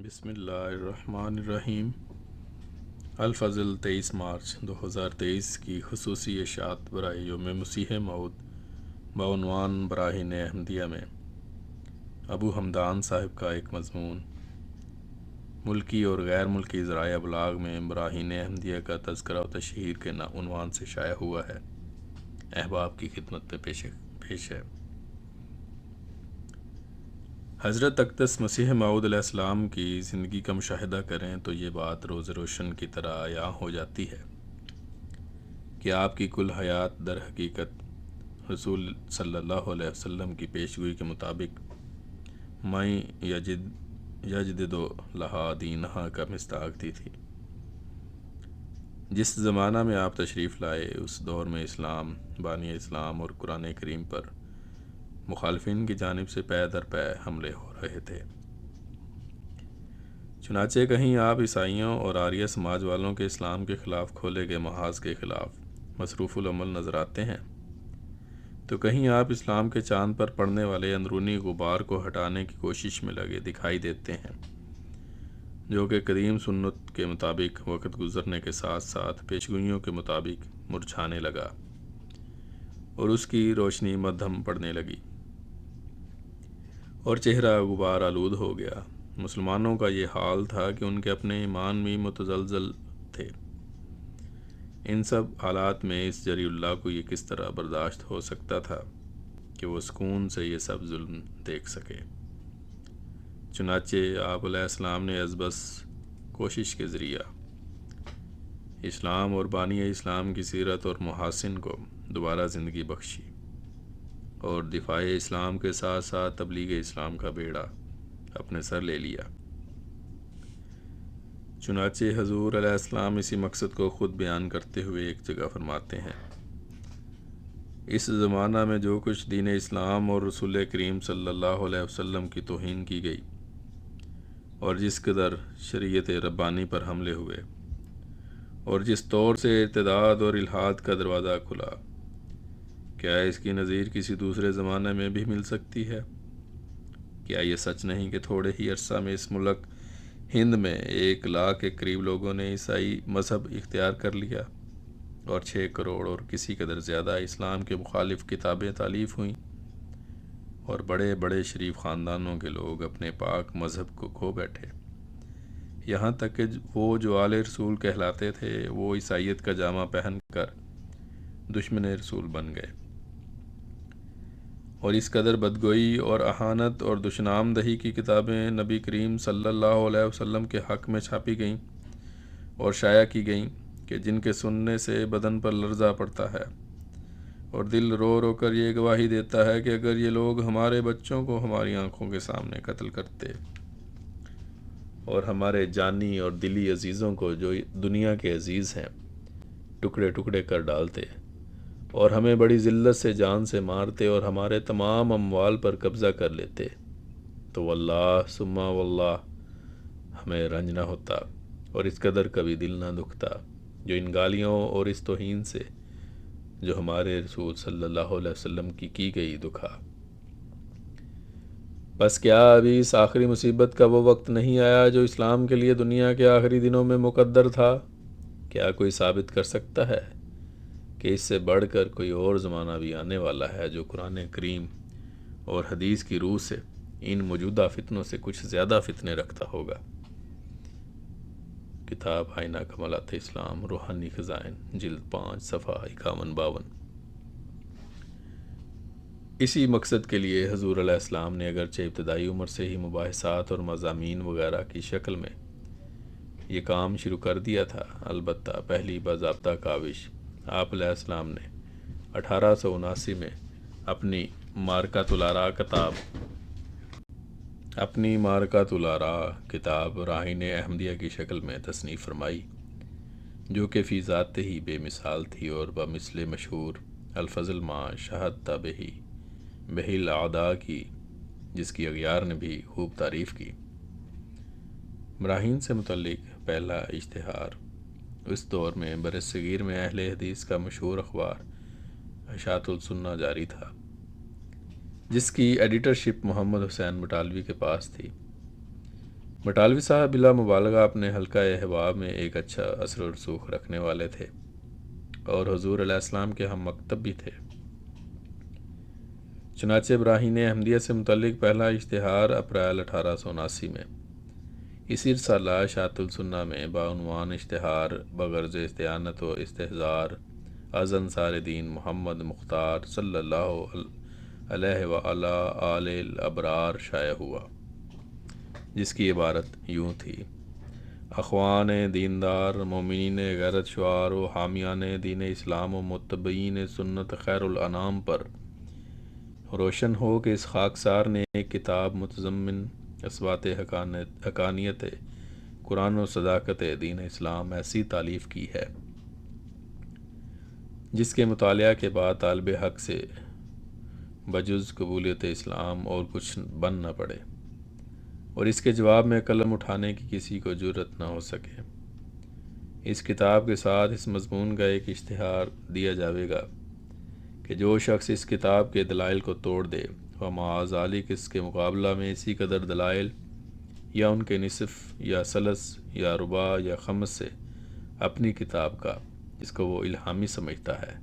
بسم اللہ الرحمن الرحیم۔ الفضل 23 مارچ 2023 کی خصوصی اشاعت برائے یوم مسیح موعود بعنوان براہین احمدیہ میں ابو حمدان صاحب کا ایک مضمون ملکی اور غیر ملکی ذرائع ابلاغ میں براہین احمدیہ کا تذکرہ و تشہیر کے عنوان سے شائع ہوا ہے، احباب کی خدمت میں پیش ہے۔ حضرت اقدس مسیح موعود علیہ السلام کی زندگی کا مشاہدہ کریں تو یہ بات روز روشن کی طرح عیاں ہو جاتی ہے کہ آپ کی کل حیات در حقیقت رسول صلی اللہ علیہ وسلم کی پیشگوئی کے مطابق میں یجدد لہا دینہا کا مصداق دی تھی۔ جس زمانہ میں آپ تشریف لائے اس دور میں اسلام، بانی اسلام اور قرآن کریم پر مخالفین کی جانب سے پے در پے حملے ہو رہے تھے۔ چنانچہ کہیں آپ عیسائیوں اور آریہ سماج والوں کے اسلام کے خلاف کھولے گئے محاذ کے خلاف مصروف العمل نظر آتے ہیں، تو کہیں آپ اسلام کے چاند پر پڑنے والے اندرونی غبار کو ہٹانے کی کوشش میں لگے دکھائی دیتے ہیں، جو کہ قدیم سنت کے مطابق وقت گزرنے کے ساتھ ساتھ پیشگوئیوں کے مطابق مرجھانے لگا اور اس کی روشنی مدھم پڑنے لگی اور چہرہ غبار آلود ہو گیا۔ مسلمانوں کا یہ حال تھا کہ ان کے اپنے ایمان بھی متزلزل تھے۔ ان سب حالات میں اس جری اللہ کو یہ کس طرح برداشت ہو سکتا تھا کہ وہ سکون سے یہ سب ظلم دیکھ سکے۔ چنانچہ آپ علیہ السلام نے ازبس کوشش کے ذریعہ اسلام اور بانی اسلام کی سیرت اور محاسن کو دوبارہ زندگی بخشی اور دفاع اسلام کے ساتھ ساتھ تبلیغ اسلام کا بیڑا اپنے سر لے لیا۔ چنانچہ حضور علیہ السلام اسی مقصد کو خود بیان کرتے ہوئے ایک جگہ فرماتے ہیں، اس زمانہ میں جو کچھ دین اسلام اور رسول کریم صلی اللہ علیہ وسلم کی توہین کی گئی اور جس قدر شریعت ربانی پر حملے ہوئے اور جس طور سے ارتداد اور الحاد کا دروازہ کھلا، کیا اس کی نظیر کسی دوسرے زمانے میں بھی مل سکتی ہے؟ کیا یہ سچ نہیں کہ تھوڑے ہی عرصہ میں اس ملک ہند میں 1 لاکھ کے قریب لوگوں نے عیسائی مذہب اختیار کر لیا اور 6 کروڑ اور کسی قدر زیادہ اسلام کے مخالف کتابیں تالیف ہوئیں اور بڑے بڑے شریف خاندانوں کے لوگ اپنے پاک مذہب کو کھو بیٹھے، یہاں تک کہ وہ جو آل رسول کہلاتے تھے وہ عیسائیت کا جامہ پہن کر دشمن رسول بن گئے، اور اس قدر بدگوئی اور اہانت اور دشنام دہی کی کتابیں نبی کریم صلی اللہ علیہ وسلم کے حق میں چھاپی گئیں اور شائع کی گئیں کہ جن کے سننے سے بدن پر لرزہ پڑتا ہے اور دل رو رو کر یہ گواہی دیتا ہے کہ اگر یہ لوگ ہمارے بچوں کو ہماری آنکھوں کے سامنے قتل کرتے اور ہمارے جانی اور دلی عزیزوں کو جو دنیا کے عزیز ہیں ٹکڑے ٹکڑے کر ڈالتے اور ہمیں بڑی ذلت سے جان سے مارتے اور ہمارے تمام اموال پر قبضہ کر لیتے، تو واللہ ثم واللہ ہمیں رنج نہ ہوتا اور اس قدر کبھی دل نہ دکھتا جو ان گالیوں اور اس توہین سے جو ہمارے رسول صلی اللہ علیہ وسلم کی گئی دکھا۔ بس کیا ابھی اس آخری مصیبت کا وہ وقت نہیں آیا جو اسلام کے لیے دنیا کے آخری دنوں میں مقدر تھا؟ کیا کوئی ثابت کر سکتا ہے کہ اس سے بڑھ کر کوئی اور زمانہ بھی آنے والا ہے جو قرآن کریم اور حدیث کی روح سے ان موجودہ فتنوں سے کچھ زیادہ فتنے رکھتا ہوگا؟ کتاب آئینہ کمالات اسلام، روحانی خزائن، جلد 5، صفحہ 51-52۔ اسی مقصد کے لیے حضور علیہ السلام نے اگرچہ ابتدائی عمر سے ہی مباحثات اور مضامین وغیرہ کی شکل میں یہ کام شروع کر دیا تھا، البتہ پہلی باضابطہ کاوش آپ علیہ السلام نے 1879 میں اپنی مارکات الآراء کتاب براہین احمدیہ کی شکل میں تصنیف فرمائی، جو کہ فی ذات ہی بے مثال تھی اور بمثل مشہور الفضل ما شہدت بہی الاعداء کی، جس کی اغیار نے بھی خوب تعریف کی۔ براہین سے متعلق پہلا اشتہار اس دور میں برصغیر میں اہل حدیث کا مشہور اخبار اشاعت السنہ جاری تھا، جس کی ایڈیٹرشپ محمد حسین بٹالوی کے پاس تھی۔ بٹالوی صاحب بلا مبالغہ اپنے حلقہ احباب میں ایک اچھا اثر و رسوخ رکھنے والے تھے اور حضور علیہ السلام کے ہم مکتب بھی تھے۔ چنانچہ براہین احمدیہ سے متعلق پہلا اشتہار اپریل 1879 میں اسی رسالہ اشاعت السنہ میں بعنوان اشتہار بغرض استعانت و استحضار از انصار دین محمد مختار صلی اللہ علیہ وعلی آلہ الابرار شائع ہوا، جس کی عبارت یوں تھی: اخوان دیندار، مومنین غیرت شعار و حامیان دین اسلام و متبعین سنت خیر الانام پر روشن ہو کہ اس خاکسار نے ایک کتاب متضمن اثبات حقانیت قرآن و صداقت دین اسلام ایسی تالیف کی ہے جس کے مطالعہ کے بعد طالب حق سے بجز قبولیت اسلام اور کچھ بن نہ پڑے، اور اس کے جواب میں قلم اٹھانے کی کسی کو جرأت نہ ہو سکے۔ اس کتاب کے ساتھ اس مضمون کا ایک اشتہار دیا جاوے گا کہ جو شخص اس کتاب کے دلائل کو توڑ دے وہ معاذ ذالک اس کے مقابلہ میں اسی قدر دلائل یا ان کے نصف یا ثلث یا ربع یا خمس سے اپنی کتاب کا، جس کو وہ الہامی سمجھتا ہے،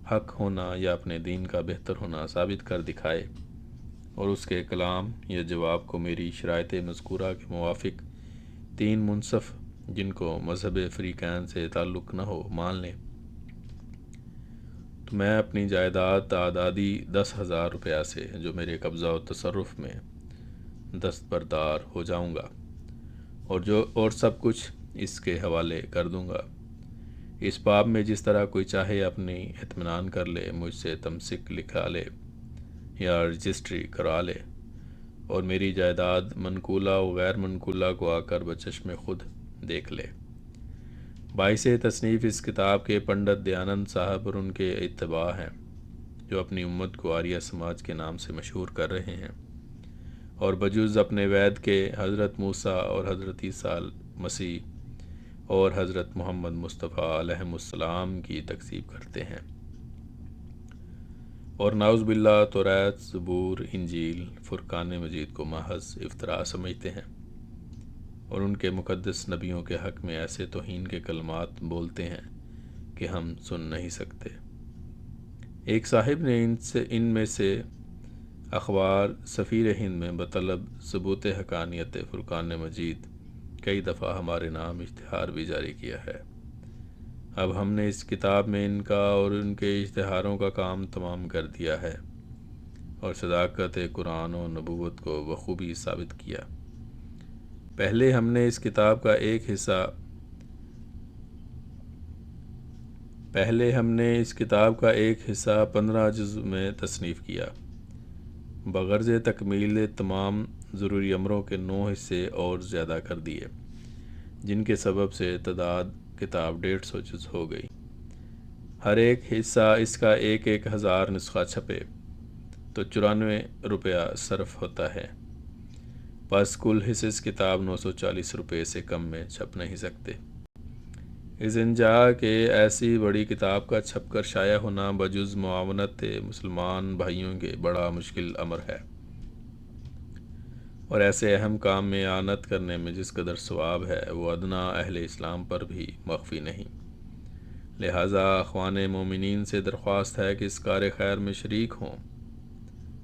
حق ہونا یا اپنے دین کا بہتر ہونا ثابت کر دکھائے، اور اس کے کلام یا جواب کو میری شرائط مذکورہ کے موافق 3 منصف جن کو مذہب فریقین سے تعلق نہ ہو مان لیں، تو میں اپنی جائیداد تعدادی 10,000 روپیہ سے جو میرے قبضہ و تصرف میں دستبردار ہو جاؤں گا، اور سب کچھ اس کے حوالے کر دوں گا۔ اس باب میں جس طرح کوئی چاہے اپنی اطمینان کر لے، مجھ سے تمسک لکھا لے یا رجسٹری کرا لے، اور میری جائیداد منقولہ و غیر منقولہ کو آ کر بچشم خود دیکھ لے۔ باعث تصنیف اس کتاب کے پنڈت دیانند صاحب اور ان کے اتباع ہیں، جو اپنی امت کو آریہ سماج کے نام سے مشہور کر رہے ہیں، اور بجز اپنے وید کے حضرت موسیٰ اور حضرت عیسیٰ مسیح اور حضرت محمد مصطفیٰ علیہ السلام کی تکذیب کرتے ہیں، اور نعوذ باللہ توریت، زبور، انجیل، فرقان مجید کو محض افتراء سمجھتے ہیں، اور ان کے مقدس نبیوں کے حق میں ایسے توہین کے کلمات بولتے ہیں کہ ہم سن نہیں سکتے۔ ایک صاحب نے ان میں سے اخبار سفیر ہند میں بطلب ثبوت حقانیت فرقان مجید کئی دفعہ ہمارے نام اشتہار بھی جاری کیا ہے۔ اب ہم نے اس کتاب میں ان کا اور ان کے اشتہاروں کا کام تمام کر دیا ہے اور صداقت قرآن و نبوت کو بخوبی ثابت کیا۔ پہلے ہم نے اس کتاب کا ایک حصہ 15 جزء میں تصنیف کیا، بغرض تکمیل تمام ضروری امروں کے 9 حصے اور زیادہ کر دیے، جن کے سبب سے تعداد کتاب 150 جزء ہو گئی۔ ہر ایک حصہ اس کا 1,000 نسخہ چھپے تو 94 روپیہ صرف ہوتا ہے، پس کل حصے اس کتاب 940 روپے سے کم میں چھپ نہیں سکتے۔ اس انجا کہ ایسی بڑی کتاب کا چھپ کر شائع ہونا بجز معاونت مسلمان بھائیوں کے بڑا مشکل امر ہے، اور ایسے اہم کام میں اعانت کرنے میں جس قدر ثواب ہے وہ ادنا اہل اسلام پر بھی مخفی نہیں۔ لہٰذا اخوان مومنین سے درخواست ہے کہ اس کار خیر میں شریک ہوں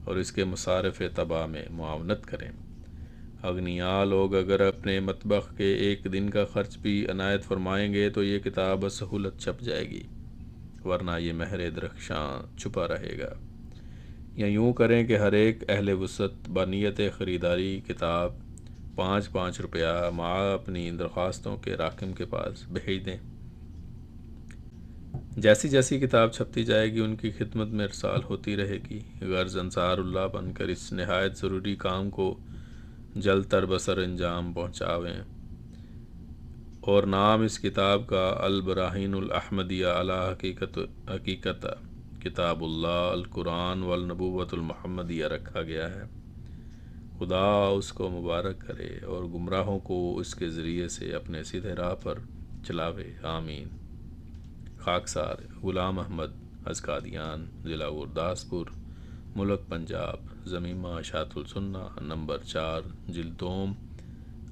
اور اس کے مصارف تباہ میں معاونت کریں۔ اغنیاء لوگ اگر اپنے مطبخ کے 1 دن کا خرچ بھی عنایت فرمائیں گے تو یہ کتاب بسہولت چھپ جائے گی، ورنہ یہ مہر درخشاں چھپا رہے گا۔ یا یوں کریں کہ ہر ایک اہل وسعت بنیت خریداری کتاب 5 روپیہ مع اپنی درخواستوں کے راکم کے پاس بھیج دیں۔ جیسی جیسی کتاب چھپتی جائے گی ان کی خدمت میں ارسال ہوتی رہے گی، غرض انصار اللہ بن کر اس نہایت ضروری کام کو جلد تر بسر انجام پہنچاویں، اور نام اس کتاب کا البراہین الاحمدیہ علی حقیقت کتاب اللہ القرآن والنبوت المحمدیہ رکھا گیا ہے۔ خدا اس کو مبارک کرے اور گمراہوں کو اس کے ذریعے سے اپنے سیدھے راہ پر چلاوے، آمین۔ خاکسار غلام احمد از قادیان، ضلع گرداسپور، ملک پنجاب، ضمیمہ اشاعت السنہ، نمبر 4، جلد دوم،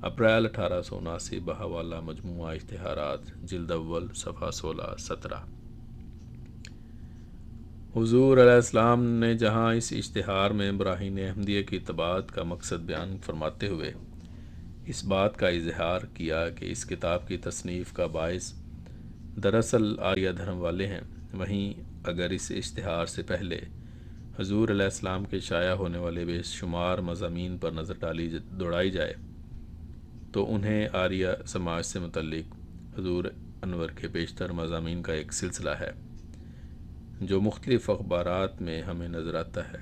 اپریل 1879، بہاولہ مجموعہ اشتہارات، جلد اول، صفحہ 16-17۔ حضور علیہ السلام نے جہاں اس اشتہار میں براہین احمدیہ کی اتباعت کا مقصد بیان فرماتے ہوئے اس بات کا اظہار کیا کہ اس کتاب کی تصنیف کا باعث دراصل آریہ دھرم والے ہیں، وہیں اگر اس اشتہار سے پہلے حضور علیہ السلام کے شائع ہونے والے بے شمار مضامین پر نظر دوڑائی جائے تو انہیں آریہ سماج سے متعلق حضور انور کے بیشتر مضامین کا ایک سلسلہ ہے جو مختلف اخبارات میں ہمیں نظر آتا ہے۔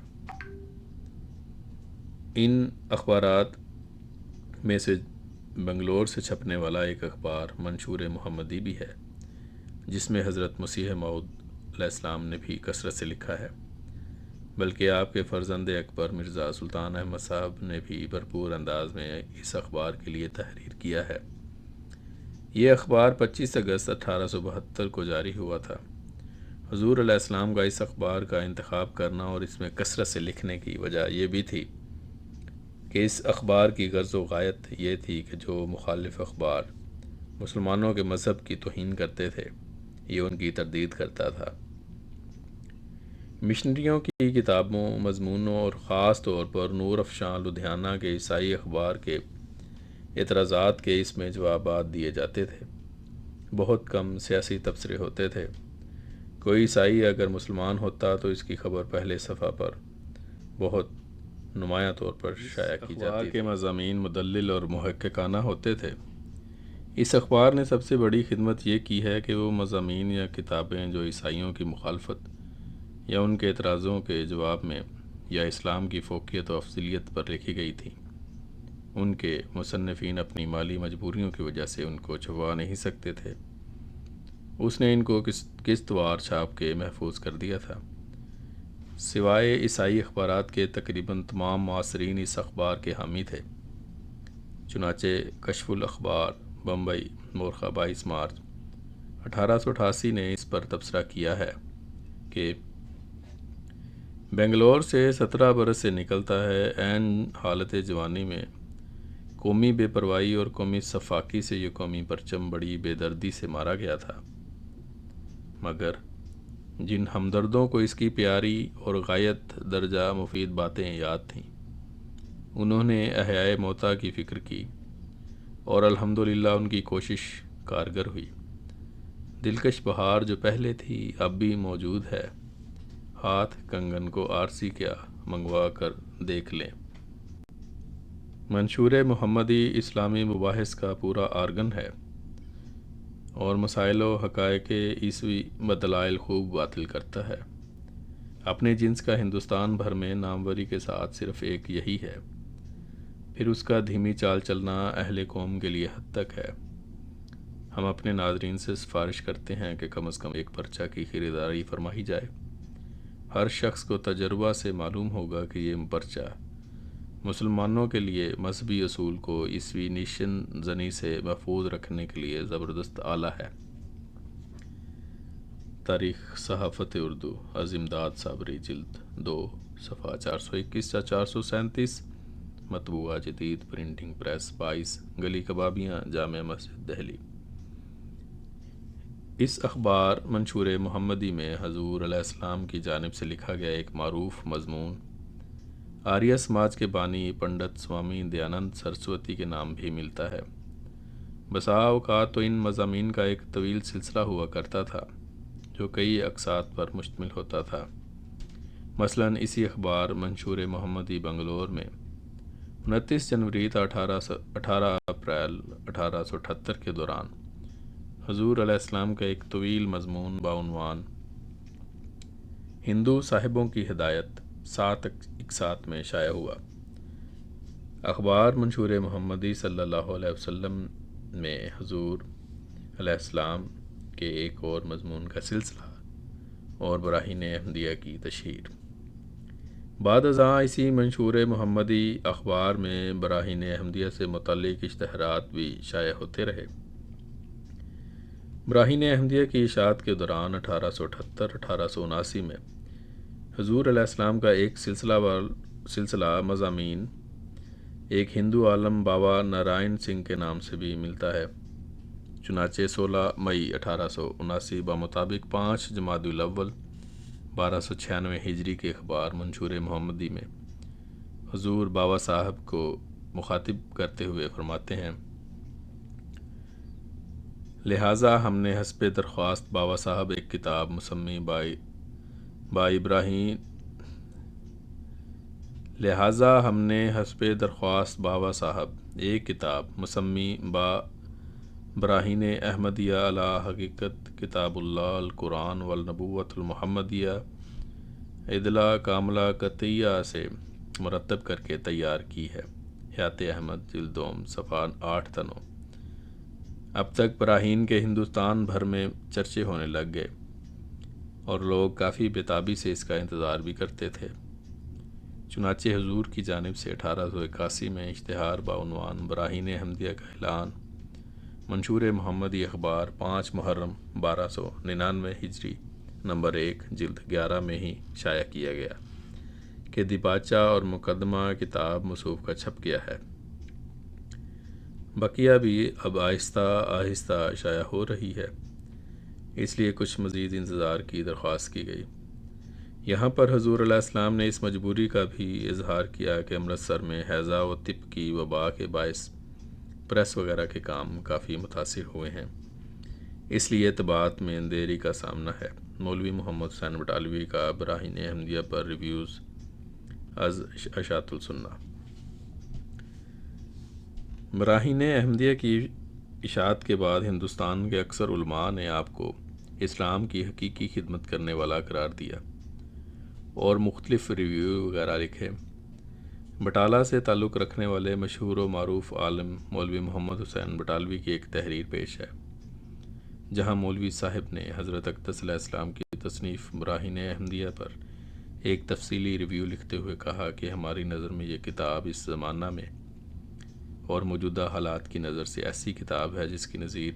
ان اخبارات میں سے بنگلور سے چھپنے والا ایک اخبار منشور محمدی بھی ہے، جس میں حضرت مسیح موعود علیہ السلام نے بھی کثرت سے لکھا ہے، بلکہ آپ کے فرزند اکبر مرزا سلطان احمد صاحب نے بھی بھرپور انداز میں اس اخبار کے لیے تحریر کیا ہے۔ یہ اخبار 25 اگست 1872 کو جاری ہوا تھا۔ حضور علیہ السلام کا اس اخبار کا انتخاب کرنا اور اس میں کثرت سے لکھنے کی وجہ یہ بھی تھی کہ اس اخبار کی غرض و غایت یہ تھی کہ جو مخالف اخبار مسلمانوں کے مذہب کی توہین کرتے تھے، یہ ان کی تردید کرتا تھا۔ مشنریوں کی کتابوں، مضمونوں اور خاص طور پر نور افشاں لدھیانہ کے عیسائی اخبار کے اعتراضات کے اس میں جوابات دیے جاتے تھے۔ بہت کم سیاسی تبصرے ہوتے تھے۔ کوئی عیسائی اگر مسلمان ہوتا تو اس کی خبر پہلے صفحہ پر بہت نمایاں طور پر شائع کی جاتی تھی۔ اخبار کے مضامین مدلل اور محققانہ ہوتے تھے۔ اس اخبار نے سب سے بڑی خدمت یہ کی ہے کہ وہ مضامین یا کتابیں جو عیسائیوں کی مخالفت یا ان کے اعتراضوں کے جواب میں یا اسلام کی فوقیت و افضلیت پر لکھی گئی تھیں، ان کے مصنفین اپنی مالی مجبوریوں کی وجہ سے ان کو چھپوا نہیں سکتے تھے۔ اس نے ان کو قسط وار چھاپ کے محفوظ کر دیا تھا۔ سوائے عیسائی اخبارات کے تقریباً تمام معاصرین اس اخبار کے حامی تھے۔ چنانچہ کشف الاخبار، بمبئی، مورخہ 22 مارچ 1888 نے اس پر تبصرہ کیا ہے کہ بنگلور سے 17 برس سے نکلتا ہے، عین حالت جوانی میں قومی بے پرواہی اور قومی صفاقی سے یہ قومی پرچم بڑی بے دردی سے مارا گیا تھا، مگر جن ہمدردوں کو اس کی پیاری اور غایت درجہ مفید باتیں یاد تھیں، انہوں نے احیاء موتیٰ کی فکر کی اور الحمدللہ ان کی کوشش کارگر ہوئی۔ دلکش بہار جو پہلے تھی اب بھی موجود ہے، ہاتھ کنگن کو آرسی کیا منگوا کر دیکھ لیں۔ منشور محمدی اسلامی مباحث کا پورا آرگن ہے اور مسائل و حقائق عیسوی بدلائل خوب باطل کرتا ہے۔ اپنے جنس کا ہندوستان بھر میں ناموری کے ساتھ صرف ایک یہی ہے، پھر اس کا دھیمی چال چلنا اہل قوم کے لیے حد تک ہے۔ ہم اپنے ناظرین سے سفارش کرتے ہیں کہ کم از کم ایک پرچہ کی خریداری فرمائی جائے۔ ہر شخص کو تجربہ سے معلوم ہوگا کہ یہ پرچہ مسلمانوں کے لیے مذہبی اصول کو عیسوی نشان زنی سے محفوظ رکھنے کے لیے زبردست آلہ ہے۔ تاریخ صحافت اردو، عظیمداد صابری، جلد 2، صفحہ 421 تا 437، مطبوعہ جدید پرنٹنگ پریس 22، گلی کبابیاں، جامع مسجد، دہلی۔ اس اخبار منشور محمدی میں حضور علیہ السلام کی جانب سے لکھا گیا ایک معروف مضمون آریہ سماج کے بانی پنڈت سوامی دیانند سرسوتی کے نام بھی ملتا ہے۔ بسا اوقات تو ان مضامین کا ایک طویل سلسلہ ہوا کرتا تھا جو کئی اقساط پر مشتمل ہوتا تھا۔ مثلاً اسی اخبار منشور محمدی بنگلور میں 29 جنوری تا 18 اپریل 1878 کے دوران حضور علیہ السلام کا ایک طویل مضمون بعنوان ہندو صاحبوں کی ہدایت 7 اقساط میں شائع ہوا۔ اخبار منشور محمدی صلی اللہ علیہ وسلم میں حضور علیہ السلام کے ایک اور مضمون کا سلسلہ اور براہین احمدیہ کی تشہیر۔ بعد ازاں اسی منشور محمدی اخبار میں براہین احمدیہ سے متعلق اشتہارات بھی شائع ہوتے رہے۔ براہین احمدیہ کی اشاعت کے دوران 1878-1879 میں حضور علیہ السلام کا ایک سلسلہ مضامین ایک ہندو عالم بابا نارائن سنگھ کے نام سے بھی ملتا ہے۔ چنانچہ 16 مئی 1879 بمطابق 5 جمادی الاول 1296 ہجری کے اخبار منشور محمدی میں حضور بابا صاحب کو مخاطب کرتے ہوئے فرماتے ہیں، لہٰذا ہم نے حسب درخواست بابا صاحب ایک کتاب مسمی با ابراہیم لہٰذا ہم نے حسب درخواست بابا صاحب ایک کتاب مسمی با براہین احمدیہ علی حقیقت کتاب اللہ القرآن والنبوت المحمدیہ ادلا کاملہ قطعیہ سے مرتب کر کے تیار کی ہے۔ حیات احمد جلد دوم صفحہ 8 تا 9۔ اب تک براہین کے ہندوستان بھر میں چرچے ہونے لگ گئے اور لوگ کافی بےتابی سے اس کا انتظار بھی کرتے تھے۔ چنانچہ حضور کی جانب سے 1881 میں اشتہار بعنوان براہین احمدیہ کا اعلان منشور محمدی اخبار 5 محرم 1299 ہجری نمبر 1 جلد 11 میں ہی شائع کیا گیا کہ دیباچہ اور مقدمہ کتاب موصوف کا چھپ گیا ہے۔ بقیہ بھی اب آہستہ آہستہ شائع ہو رہی ہے، اس لیے کچھ مزید انتظار کی درخواست کی گئی۔ یہاں پر حضور علیہ السلام نے اس مجبوری کا بھی اظہار کیا کہ امرتسر میں ہیضہ و طب کی وبا کے باعث پریس وغیرہ کے کام کافی متاثر ہوئے ہیں، اس لیے طباعت میں دیری کا سامنا ہے۔ مولوی محمد حسین بٹالوی کا براہین احمدیہ پر ریویوز از اشاعت السنہ۔ براہین احمدیہ کی اشاعت کے بعد ہندوستان کے اکثر علماء نے آپ کو اسلام کی حقیقی خدمت کرنے والا قرار دیا اور مختلف ریویو وغیرہ لکھے۔ بٹالہ سے تعلق رکھنے والے مشہور و معروف عالم مولوی محمد حسین بٹالوی کی ایک تحریر پیش ہے، جہاں مولوی صاحب نے حضرت اقدس علیہ السلام کی تصنیف براہین احمدیہ پر ایک تفصیلی ریویو لکھتے ہوئے کہا کہ ہماری نظر میں یہ کتاب اس زمانہ میں اور موجودہ حالات کی نظر سے ایسی کتاب ہے جس کی نظیر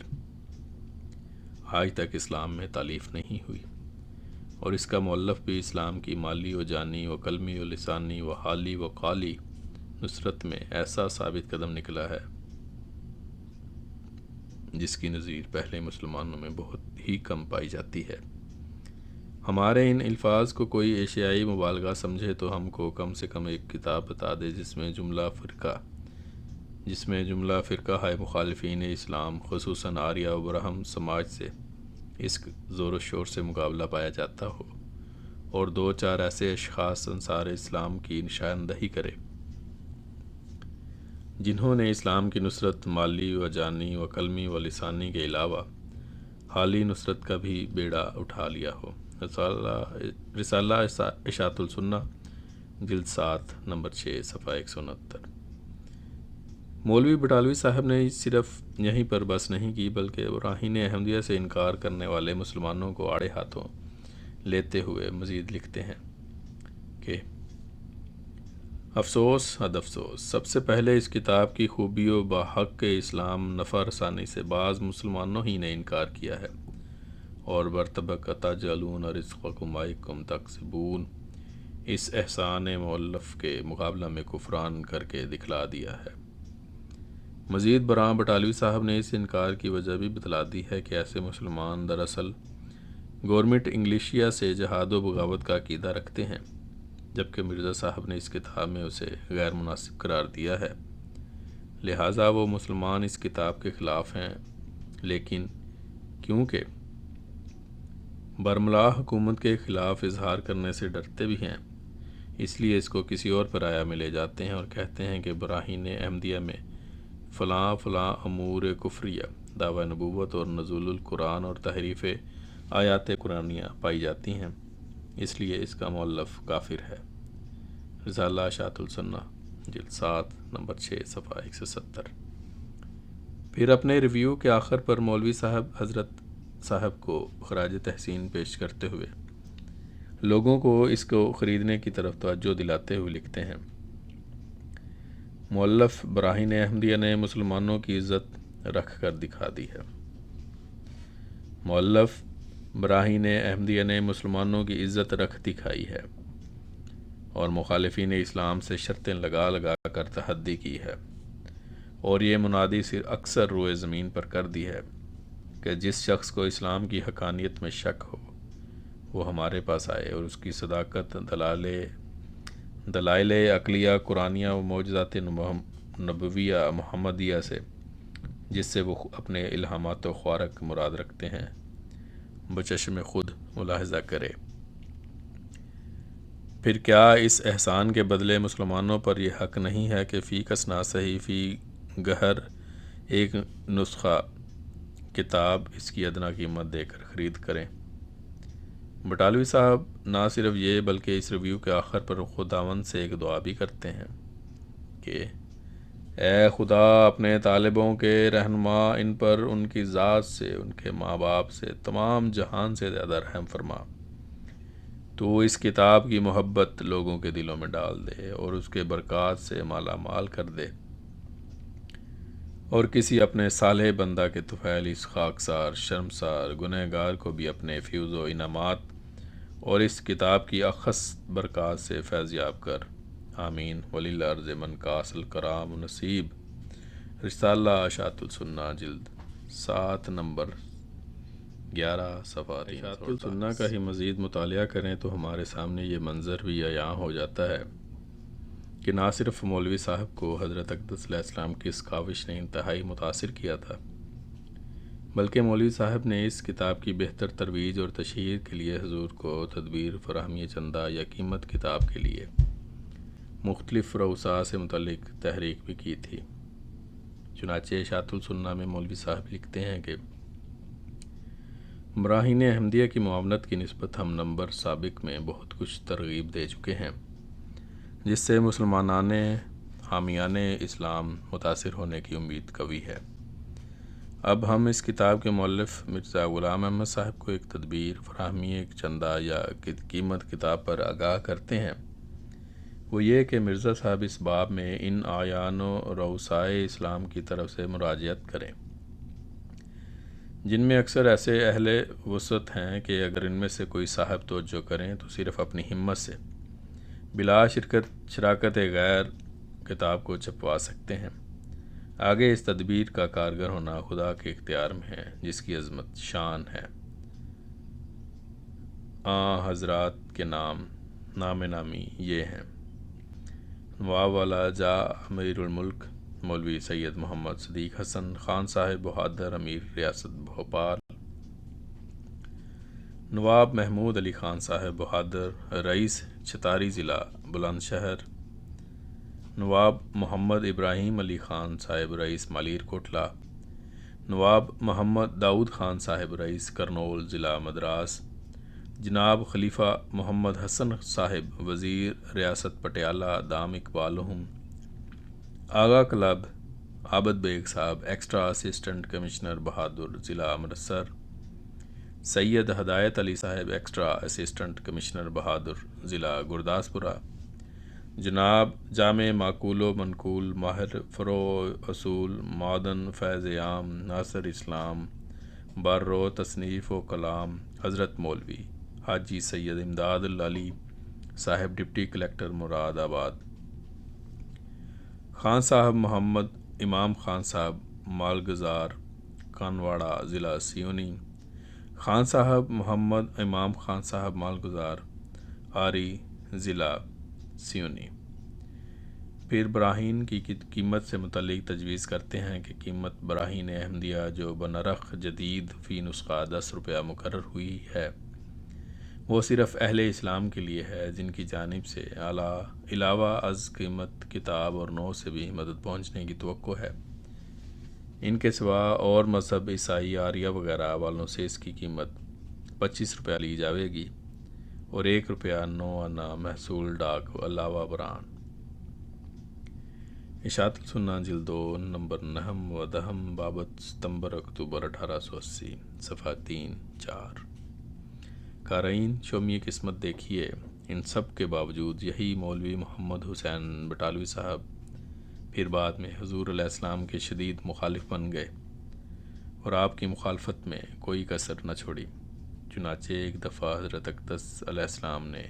آج تک اسلام میں تالیف نہیں ہوئی، اور اس کا مؤلف بھی اسلام کی مالی و جانی و قلمی و لسانی و حالی و قالی نصرت میں ایسا ثابت قدم نکلا ہے جس کی نظیر پہلے مسلمانوں میں بہت ہی کم پائی جاتی ہے۔ ہمارے ان الفاظ کو کوئی ایشیائی مبالغہ سمجھے تو ہم کو کم سے کم ایک کتاب بتا دے جس میں جملہ فرقہ ہے مخالفین اسلام خصوصاً آریہ و برہم سماج سے اس زور و شور سے مقابلہ پایا جاتا ہو، اور 2-4 ایسے اشخاص انصار اسلام کی نشاندہی کرے جنہوں نے اسلام کی نصرت مالی و جانی و قلمی و لسانی کے علاوہ حالی نصرت کا بھی بیڑا اٹھا لیا ہو۔ رسالہ اشاعت السنہ جلد 7 نمبر 6 صفحہ 169۔ مولوی بٹالوی صاحب نے صرف یہیں پر بس نہیں کی بلکہ براہین احمدیہ سے انکار کرنے والے مسلمانوں کو آڑے ہاتھوں لیتے ہوئے مزید لکھتے ہیں کہ افسوس حد افسوس، سب سے پہلے اس کتاب کی خوبی و بحق اسلام نفع رسانی سے بعض مسلمانوں ہی نے انکار کیا ہے، اور برطبق اتجعلون رزقکم بینکم تکسبون اس احسان مؤلف کے مقابلہ میں کفران کر کے دکھلا دیا ہے۔ مزید برآں بٹالوی صاحب نے اس انکار کی وجہ بھی بتلا دی ہے کہ ایسے مسلمان دراصل گورنمنٹ انگلیشیا سے جہاد و بغاوت کا عقیدہ رکھتے ہیں، جبکہ مرزا صاحب نے اس کتاب میں اسے غیر مناسب قرار دیا ہے، لہٰذا وہ مسلمان اس کتاب کے خلاف ہیں، لیکن کیونکہ برملا حکومت کے خلاف اظہار کرنے سے ڈرتے بھی ہیں، اس لیے اس کو کسی اور پرایا میں لے جاتے ہیں اور کہتے ہیں کہ براہین احمدیہ میں فلاں فلاں امور کفریہ، دعوی نبوت اور نزول القرآن اور تحریف آیات قرآنیہ پائی جاتی ہیں، اس لیے اس کا مؤلف کافر ہے۔ رسالہ اشاعت السنہ جلد 7 نمبر 6 صفحہ 170۔ پھر اپنے ریویو کے آخر پر مولوی صاحب حضرت صاحب کو خراج تحسین پیش کرتے ہوئے لوگوں کو اس کو خریدنے کی طرف توجہ دلاتے ہوئے لکھتے ہیں، مؤلف براہین احمدیہ نے مسلمانوں کی عزت رکھ کر دکھا دی ہے۔ مؤلف براہین احمدیہ نے مسلمانوں کی عزت رکھ دکھائی ہے، اور مخالفین اسلام سے شرطیں لگا لگا کر تحدی کی ہے، اور یہ منادی صرف اکثر روئے زمین پر کر دی ہے کہ جس شخص کو اسلام کی حقانیت میں شک ہو وہ ہمارے پاس آئے اور اس کی صداقت، دلائل عقلیہ قرآنیہ و معجزات نبویہ محمدیہ سے، جس سے وہ اپنے الہامات و خوارق مراد رکھتے ہیں، بچشم خود ملاحظہ کرے۔ پھر کیا اس احسان کے بدلے مسلمانوں پر یہ حق نہیں ہے کہ فی کسنا صحیح فی گہر ایک نسخہ کتاب اس کی ادنا قیمت دے کر خرید کریں؟ بٹالوی صاحب نہ صرف یہ بلکہ اس ریویو کے آخر پر خداوند سے ایک دعا بھی کرتے ہیں کہ اے خدا، اپنے طالبوں کے رہنما ان پر ان کی ذات سے، ان کے ماں باپ سے، تمام جہان سے زیادہ رحم فرما۔ تو اس کتاب کی محبت لوگوں کے دلوں میں ڈال دے اور اس کے برکات سے مالا مال کر دے، اور کسی اپنے صالح بندہ کے طفیل اس خاکسار شرمسار گنہگار کو بھی اپنے فیوز و انعامات اور اس کتاب کی اخص برکات سے فیض یاب کر، آمین۔ ولی الارض من کاس الکرام و نصیب۔ رسالہ اشاعت السنہ جلد 7 نمبر 11 صفحہ 300۔ اشاعت السنہ کا ہی مزید مطالعہ کریں تو ہمارے سامنے یہ منظر بھی عیاں ہو جاتا ہے کہ نہ صرف مولوی صاحب کو حضرت اقدس علیہ السلام کی اس کاوش نے انتہائی متاثر کیا تھا، بلکہ مولوی صاحب نے اس کتاب کی بہتر ترویج اور تشہیر کے لیے حضور کو تدبیر فراہمی چندہ یا قیمت کتاب کے لیے مختلف رؤساء سے متعلق تحریک بھی کی تھی۔ چنانچہ اشاعت السنہ میں مولوی صاحب لکھتے ہیں کہ براہین احمدیہ کی معاونت کی نسبت ہم نمبر سابق میں بہت کچھ ترغیب دے چکے ہیں، جس سے مسلمانان حامیان اسلام متاثر ہونے کی امید قوی ہے۔ اب ہم اس کتاب کے مؤلف مرزا غلام احمد صاحب کو ایک تدبیر فراہمی ایک چندہ یا قیمت کتاب پر آگاہ کرتے ہیں، وہ یہ کہ مرزا صاحب اس باب میں ان اعیان و رؤسائے اسلام کی طرف سے مراجعت کریں، جن میں اکثر ایسے اہل وسعت ہیں کہ اگر ان میں سے کوئی صاحب توجہ کریں تو صرف اپنی ہمت سے بلا شراکت غیر کتاب کو چھپوا سکتے ہیں۔ آگے اس تدبیر کا کارگر ہونا خدا کے اختیار میں ہے، جس کی عظمت شان ہے۔ حضرات کے نام نامی یہ ہیں: نواب والا جا امیر الملک مولوی سید محمد صدیق حسن خان صاحب بہادر امیر ریاست بھوپال، نواب محمود علی خان صاحب بہادر رئیس چھتاری ضلع بلند شہر، نواب محمد ابراہیم علی خان صاحب رئیس مالیر کوٹلہ، نواب محمد داؤد خان صاحب رئیس کرنول ضلع مدراس، جناب خلیفہ محمد حسن صاحب وزیر ریاست پٹیالہ دام اقبالہم، آغا کلب عابد بیگ صاحب ایکسٹرا اسسٹنٹ کمشنر بہادر ضلع امرتسر، سید ہدایت علی صاحب ایکسٹرا اسسٹنٹ کمشنر بہادر ضلع گرداسپورہ، جناب جامع معقول و منقول ماہر فروع اصول معدن فیض عام ناصر اسلام بر و تصنیف و کلام حضرت مولوی حاجی سید امداد العلی صاحب ڈپٹی کلیکٹر مراد آباد، خان صاحب محمد امام خان صاحب مالگزار کانواڑہ ضلع سیونی، خان صاحب محمد امام خان صاحب مالگزار آری ضلع سیونی۔ پھر براہین کی قیمت سے متعلق تجویز کرتے ہیں کہ قیمت براہین احمدیہ جو بنرخ جدید فی نسخہ 10 روپیہ مقرر ہوئی ہے، وہ صرف اہل اسلام کے لیے ہے، جن کی جانب سے علاوہ از قیمت کتاب اور نو سے بھی مدد پہنچنے کی توقع ہے۔ ان کے سوا اور مذہب عیسائی آریہ وغیرہ والوں سے اس کی قیمت 25 روپیہ لی جاوے گی اور 1 روپیہ 9 آنا محصول ڈاک علاوہ برآن۔ اشاعت السنہ جلد 2 نمبر 9 و 10 بابت ستمبر اکتوبر 1880 صفحہ 3-4۔ قارئین شومی قسمت دیکھیے، ان سب کے باوجود یہی مولوی محمد حسین بٹالوی صاحب پھر بعد میں حضور علیہ السلام کے شدید مخالف بن گئے اور آپ کی مخالفت میں کوئی کسر نہ چھوڑی۔ چنانچہ ایک دفعہ حضرت اقدس علیہ السلام نے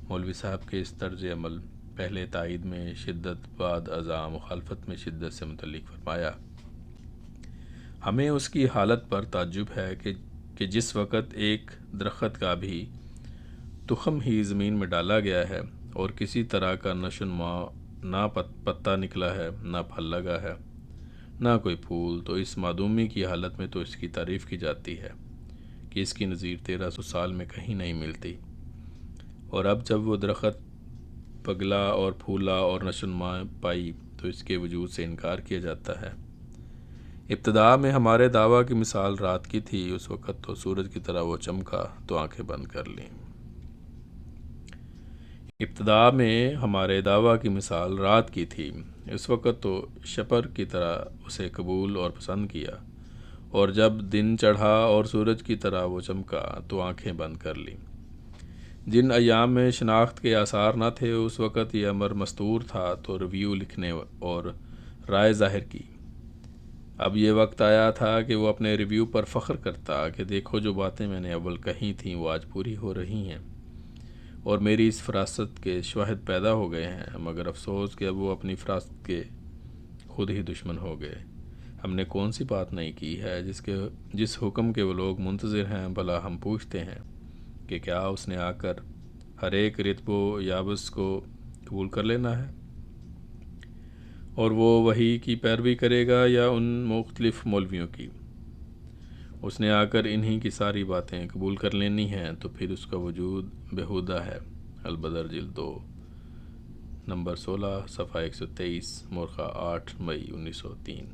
مولوی صاحب کے اس طرز عمل پہلے تائید میں شدت، بعد ازاں مخالفت میں شدت سے متعلق فرمایا۔ ہمیں اس کی حالت پر تعجب ہے کہ جس وقت ایک درخت کا بھی تخم ہی زمین میں ڈالا گیا ہے اور کسی طرح کا نشوونما نہ پتا نکلا ہے، نہ پھل لگا ہے، نہ کوئی پھول، تو اس معدومی کی حالت میں تو اس کی تعریف کی جاتی ہے کہ اس کی نظیر 1300 سال میں کہیں نہیں ملتی، اور اب جب وہ درخت پگلا اور پھولا اور نشوونما پائی تو اس کے وجود سے انکار کیا جاتا ہے۔ ابتدا میں ہمارے دعویٰ کی مثال رات کی تھی، اس وقت تو سورج کی طرح وہ چمکا تو آنکھیں بند کر لیں۔ ابتدا میں ہمارے دعویٰ کی مثال رات کی تھی، اس وقت تو شپر کی طرح اسے قبول اور پسند کیا، اور جب دن چڑھا اور سورج کی طرح وہ چمکا تو آنکھیں بند کر لیں۔ جن ایام میں شناخت کے آثار نہ تھے اس وقت یہ امر مستور تھا تو ریویو لکھنے اور رائے ظاہر کی۔ اب یہ وقت آیا تھا کہ وہ اپنے ریویو پر فخر کرتا کہ دیکھو جو باتیں میں نے اول کہی تھیں وہ آج پوری ہو رہی ہیں، اور میری اس فراست کے شواہد پیدا ہو گئے ہیں، مگر افسوس کہ اب وہ اپنی فراست کے خود ہی دشمن ہو گئے۔ ہم نے کون سی بات نہیں کی ہے جس حکم کے وہ لوگ منتظر ہیں، بھلا ہم پوچھتے ہیں کہ کیا اس نے آ کر ہر ایک رتب و یابس کو قبول کر لینا ہے، اور وہ وحی کی پیروی کرے گا یا ان مختلف مولویوں کی؟ اس نے آ کر انہی کی ساری باتیں قبول کر لینی ہیں تو پھر اس کا وجود بیہودہ ہے۔ البدر جلد 2 نمبر 16 صفحہ 123 مورخہ 8 مئی 1903۔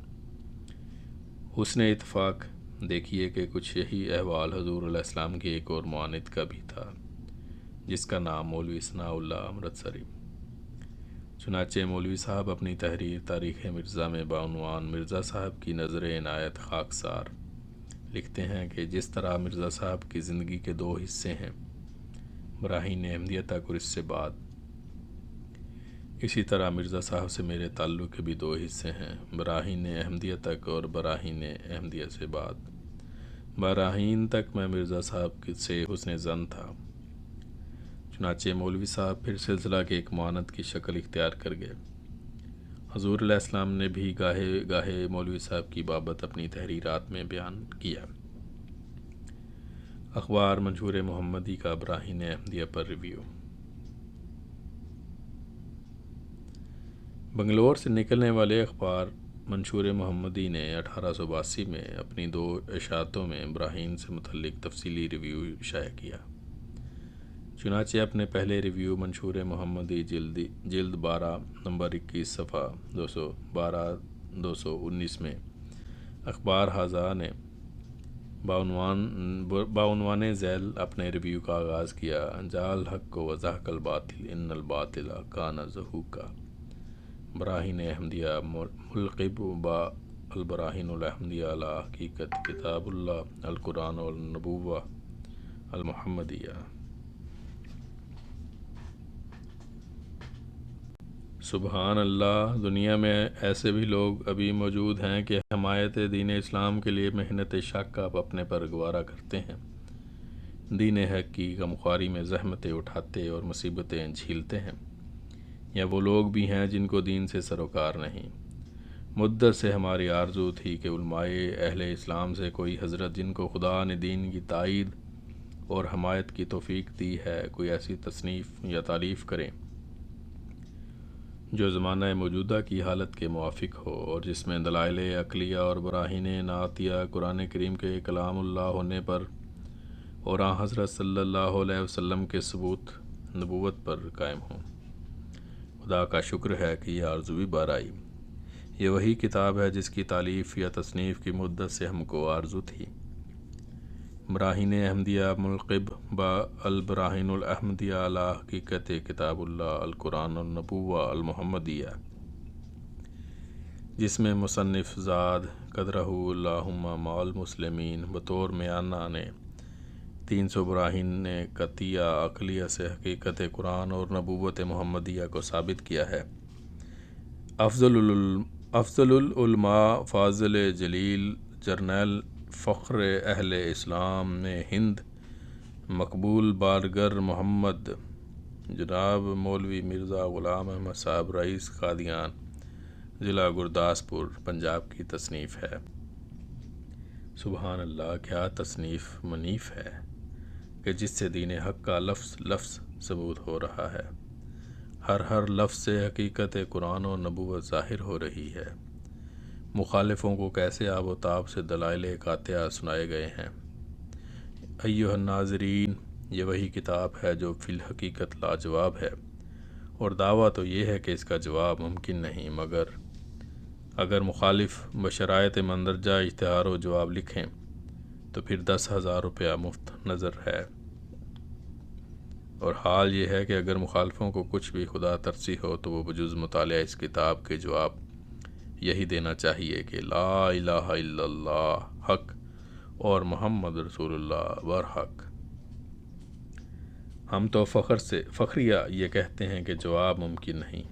حسن اتفاق دیکھیے کہ کچھ یہی احوال حضور علیہ السلام کی ایک اور معاند کا بھی تھا، جس کا نام مولوی ثناء اللہ امرتسری۔ چنانچہ مولوی صاحب اپنی تحریر تاریخ مرزا میں بعنوان مرزا صاحب کی نظر عنایت خاکسار لکھتے ہیں کہ جس طرح مرزا صاحب کی زندگی کے 2 حصے ہیں، براہین احمدیہ تک اور اس سے بعد، اسی طرح مرزا صاحب سے میرے تعلق کے بھی 2 حصے ہیں، براہین احمدیہ تک اور براہین احمدیہ سے بعد۔ براہین تک میں مرزا صاحب سے حسن ظن تھا۔ چنانچہ مولوی صاحب پھر سلسلہ کے ایک معاند کی شکل اختیار کر گئے۔ حضور علیہ السلام نے بھی گاہے گاہے مولوی صاحب کی بابت اپنی تحریرات میں بیان کیا۔ اخبار منشور محمدی کا براہین احمدیہ پر ریویو۔ بنگلور سے نکلنے والے اخبار منشور محمدی نے 1882 میں اپنی 2 اشاعتوں میں براہین سے متعلق تفصیلی ریویو شائع کیا۔ چنانچہ اپنے پہلے ریویو منشور محمدی جلد 12 نمبر 21 صفحہ 212-219 میں اخبار ھذا نے بعنوان ذیل اپنے ریویو کا آغاز کیا: جاء الحق وزهق الباطل ان الباطل کان زہوقا۔ براہین احمدیہ ملقب با البراہین الاحمدیہ علی حقیقت کتاب اللہ القرآن والنبوہ المحمدیہ۔ سبحان اللہ، دنیا میں ایسے بھی لوگ ابھی موجود ہیں کہ حمایت دین اسلام کے لیے محنت شاقہ اپنے پر گوارا کرتے ہیں، دین حق کی غمخواری میں زحمتیں اٹھاتے اور مصیبتیں جھیلتے ہیں، یا وہ لوگ بھی ہیں جن کو دین سے سروکار نہیں۔ مدت سے ہماری آرزو تھی کہ علماء اہل اسلام سے کوئی حضرت جن کو خدا نے دین کی تائید اور حمایت کی توفیق دی ہے کوئی ایسی تصنیف یا تالیف کریں جو زمانہ موجودہ کی حالت کے موافق ہو اور جس میں دلائل عقلیہ اور براہین نعتیہ قرآن کریم کے کلام اللہ ہونے پر اور آن حضرت صلی اللہ علیہ وسلم کے ثبوت نبوت پر قائم ہوں۔ خدا کا شکر ہے کہ یہ آرزو بھی بار آئی۔ یہ وہی کتاب ہے جس کی تالیف یا تصنیف کی مدت سے ہم کو آرزو تھی۔ براہین احمدیہ ملقب با البراہین الاحمدیہ علی حقیقت کتاب اللہ القرآن والنبوہ المحمدیہ، جس میں مصنف زاد قدرہ اللہم مع المسلمین بطور میانہ نے 300 براہین قطعیہ عقلیہ سے حقیقت قرآن اور نبوت محمدیہ کو ثابت کیا ہے۔ افضل العلماء فاضل جلیل جرنیل فخر اہل اسلام نے ہند مقبول بارگر محمد جناب مولوی مرزا غلام احمد صاحب رئیس قادیان ضلع گرداسپور پنجاب کی تصنیف ہے۔ سبحان اللہ، کیا تصنیف منیف ہے کہ جس سے دین حق کا لفظ لفظ ثبوت ہو رہا ہے، ہر لفظ سے حقیقت قرآن و نبوت ظاہر ہو رہی ہے۔ مخالفوں کو کیسے آب و تاب سے دلائل قاطعہ سنائے گئے ہیں۔ ایھا الناظرین، یہ وہی کتاب ہے جو فی الحقیقت لاجواب ہے، اور دعویٰ تو یہ ہے کہ اس کا جواب ممکن نہیں، مگر اگر مخالف بشرائط مندرجہ اشتہار و جواب لکھیں تو پھر 10,000 روپیہ مفت نظر ہے۔ اور حال یہ ہے کہ اگر مخالفوں کو کچھ بھی خدا ترسی ہو تو وہ بجز مطالعہ اس کتاب کے جواب یہی دینا چاہیے کہ لا الہ الا اللہ حق اور محمد رسول اللہ برحق۔ ہم تو فخریہ یہ کہتے ہیں کہ جواب ممکن نہیں،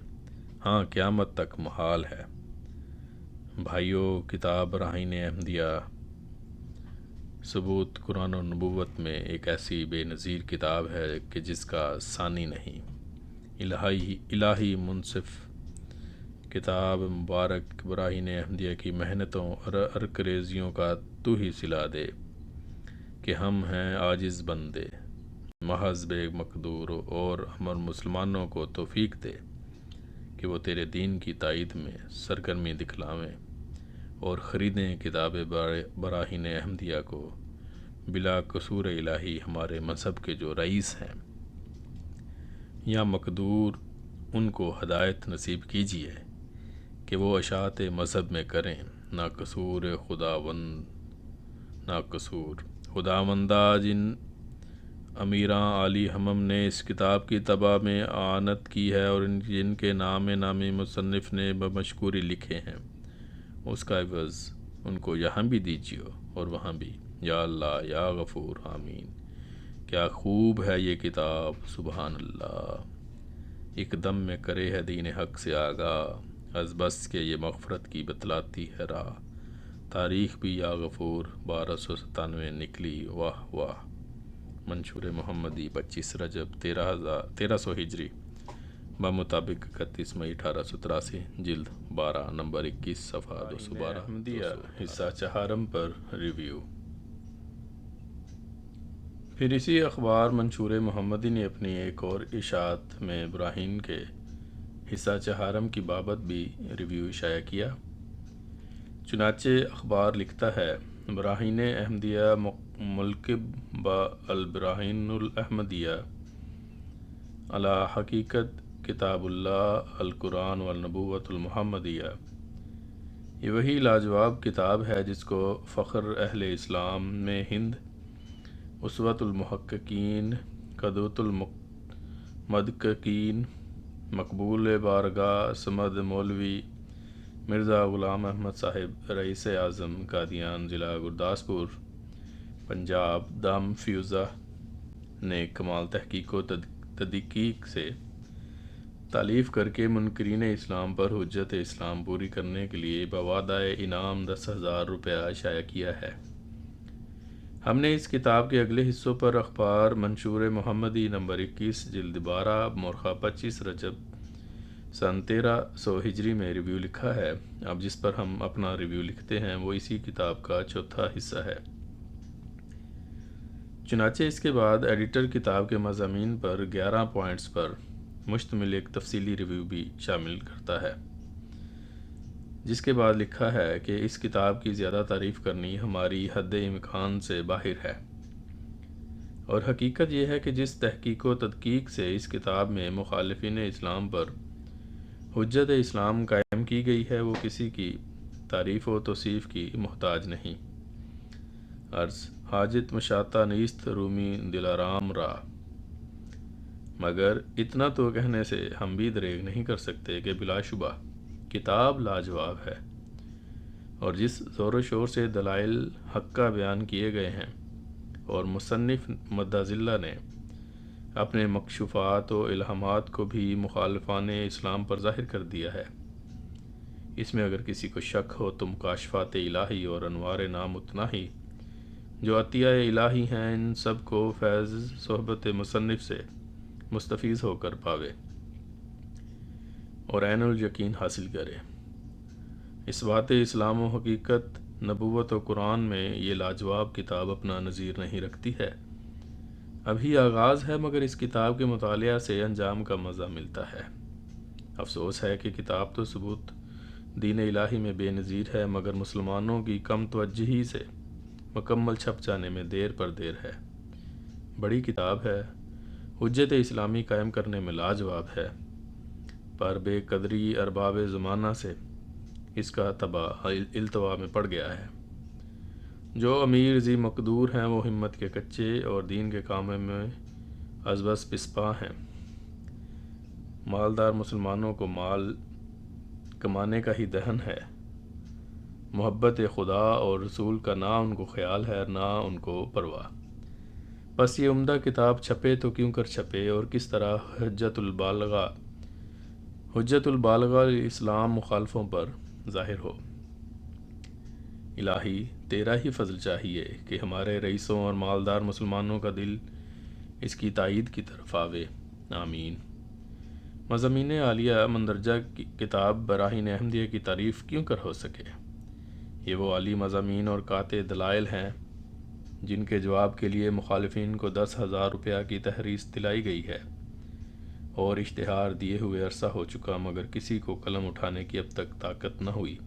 ہاں قیامت تک محال ہے۔ بھائیو، کتاب براہین احمدیہ ثبوت قرآن و نبوت میں ایک ایسی بے نظیر کتاب ہے کہ جس کا ثانی نہیں۔ الہی منصف کتاب مبارک براہین احمدیہ کی محنتوں اور ارکریزیوں کا تو ہی صلہ دے کہ ہم ہیں عاجز بندے، محض بے مقدور، اور ہم مسلمانوں کو توفیق دے کہ وہ تیرے دین کی تائید میں سرگرمی دکھلاویں اور خریدیں کتاب براہین احمدیہ کو بلا قصور الہی ہمارے مذہب کے جو رئیس ہیں۔ یا مقدور ان کو ہدایت نصیب کیجیے کہ وہ اشاعت مذہب میں کریں، نہ قصور خداوندہ جن امیراں عالی ہمم نے اس کتاب کی طبع میں اعانت کی ہے اور جن کے نامی مصنف نے بمشکوری لکھے ہیں، اس کا عوض ان کو یہاں بھی دیجیے اور وہاں بھی۔ یا اللہ یا غفور، آمین۔ کیا خوب ہے یہ کتاب، سبحان اللہ، ایک دم میں کرے ہے دین حق سے آگاہ، از بس کہ یہ مغفرت کی بتلاتی ہے راہ، تاریخ بھی یا غفور 1297 نکلی، واہ واہ۔ منشور محمدی 25 رجب 1300 ہجری بمطابق 31 مئی 1883، جلد 12، نمبر 21، صفحہ 212۔ احمدیہ حصہ چہارم پر ریویو۔ پھر اسی اخبار منشور محمدی نے اپنی ایک اور اشاعت میں براہین کے حصہ چہارم کی بابت بھی ریویو شائع کیا۔ چنانچہ اخبار لکھتا ہے، براہین احمدیہ ملقب البراہین الاحمدیہ علی حقیقت کتاب اللہ القرآن والنبوۃ المحمدیہ، یہ وہی لاجواب کتاب ہے جس کو فخر اہل اسلام میں ہند، اسوۃ المحققین، قدوۃ المدققین، مقبول بارگاہ صمد مولوی مرزا غلام احمد صاحب رئیس اعظم قادیان ضلع گرداسپور پنجاب دم فیوزہ نے کمال تحقیق و تدقیق سے تالیف کر کے منکرین اسلام پر حجت اسلام پوری کرنے کے لیے بوعدہ انعام 10,000 روپیہ شائع کیا ہے۔ ہم نے اس کتاب کے اگلے حصوں پر اخبار منشور محمدی نمبر 21، جلد 12، مورخہ 25 رجب سن 1300 ہجری میں ریویو لکھا ہے۔ اب جس پر ہم اپنا ریویو لکھتے ہیں وہ اسی کتاب کا چوتھا حصہ ہے۔ چنانچہ اس کے بعد ایڈیٹر کتاب کے مضامین پر 11 پوائنٹس پر مشتمل ایک تفصیلی ریویو بھی شامل کرتا ہے، جس کے بعد لکھا ہے کہ اس کتاب کی زیادہ تعریف کرنی ہماری حد امکان سے باہر ہے، اور حقیقت یہ ہے کہ جس تحقیق و تدقیق سے اس کتاب میں مخالفین اسلام پر حجت اسلام قائم کی گئی ہے وہ کسی کی تعریف و توصیف کی محتاج نہیں۔ عرض حاجت مشاطہ نیست رومی دلارام را، مگر اتنا تو کہنے سے ہم بھی دریغ نہیں کر سکتے کہ بلا شبہ کتاب لاجواب ہے، اور جس زور و شور سے دلائل حق کا بیان کیے گئے ہیں اور مصنف مدظلہ نے اپنے مکشوفات و الہامات کو بھی مخالفان اسلام پر ظاہر کر دیا ہے، اس میں اگر کسی کو شک ہو تو مکاشفات الہی اور انوار نامتناہی جو عطیہ الہی ہیں، ان سب کو فیض صحبت مصنف سے مستفیض ہو کر پاوے اور عین الیقین حاصل کرے۔ اس بات اسلام و حقیقت، نبوت و قرآن میں یہ لاجواب کتاب اپنا نظیر نہیں رکھتی ہے۔ ابھی آغاز ہے مگر اس کتاب کے مطالعہ سے انجام کا مزہ ملتا ہے۔ افسوس ہے کہ کتاب تو ثبوت دین الہی میں بے نظیر ہے مگر مسلمانوں کی کم توجہی سے مکمل چھپ جانے میں دیر پر دیر ہے۔ بڑی کتاب ہے، حجت اسلامی قائم کرنے میں لاجواب ہے، پر بے قدری ارباب زمانہ سے اس کا تباہ التوا میں پڑ گیا ہے۔ جو امیر ذی مقدور ہیں وہ ہمت کے کچے اور دین کے کاموں میں ازبس پسپا ہیں۔ مالدار مسلمانوں کو مال کمانے کا ہی دہن ہے، محبت خدا اور رسول کا نہ ان کو خیال ہے نہ ان کو پرواہ۔ بس یہ عمدہ کتاب چھپے تو کیوں کر چھپے اور کس طرح حجت البالغہ اسلام مخالفوں پر ظاہر ہو۔ الہی تیرا ہی فضل چاہیے کہ ہمارے رئیسوں اور مالدار مسلمانوں کا دل اس کی تائید کی طرف آوے، آمین۔ مضامین عالیہ مندرجہ کتاب براہین احمدیہ کی تعریف کیوں کر ہو سکے؟ یہ وہ عالی مضامین اور قاطع دلائل ہیں جن کے جواب کے لیے مخالفین کو 10,000 روپیہ کی تحریر دلائی گئی ہے اور اشتہار دیے ہوئے عرصہ ہو چکا مگر کسی کو قلم اٹھانے کی اب تک طاقت نہ ہوئی۔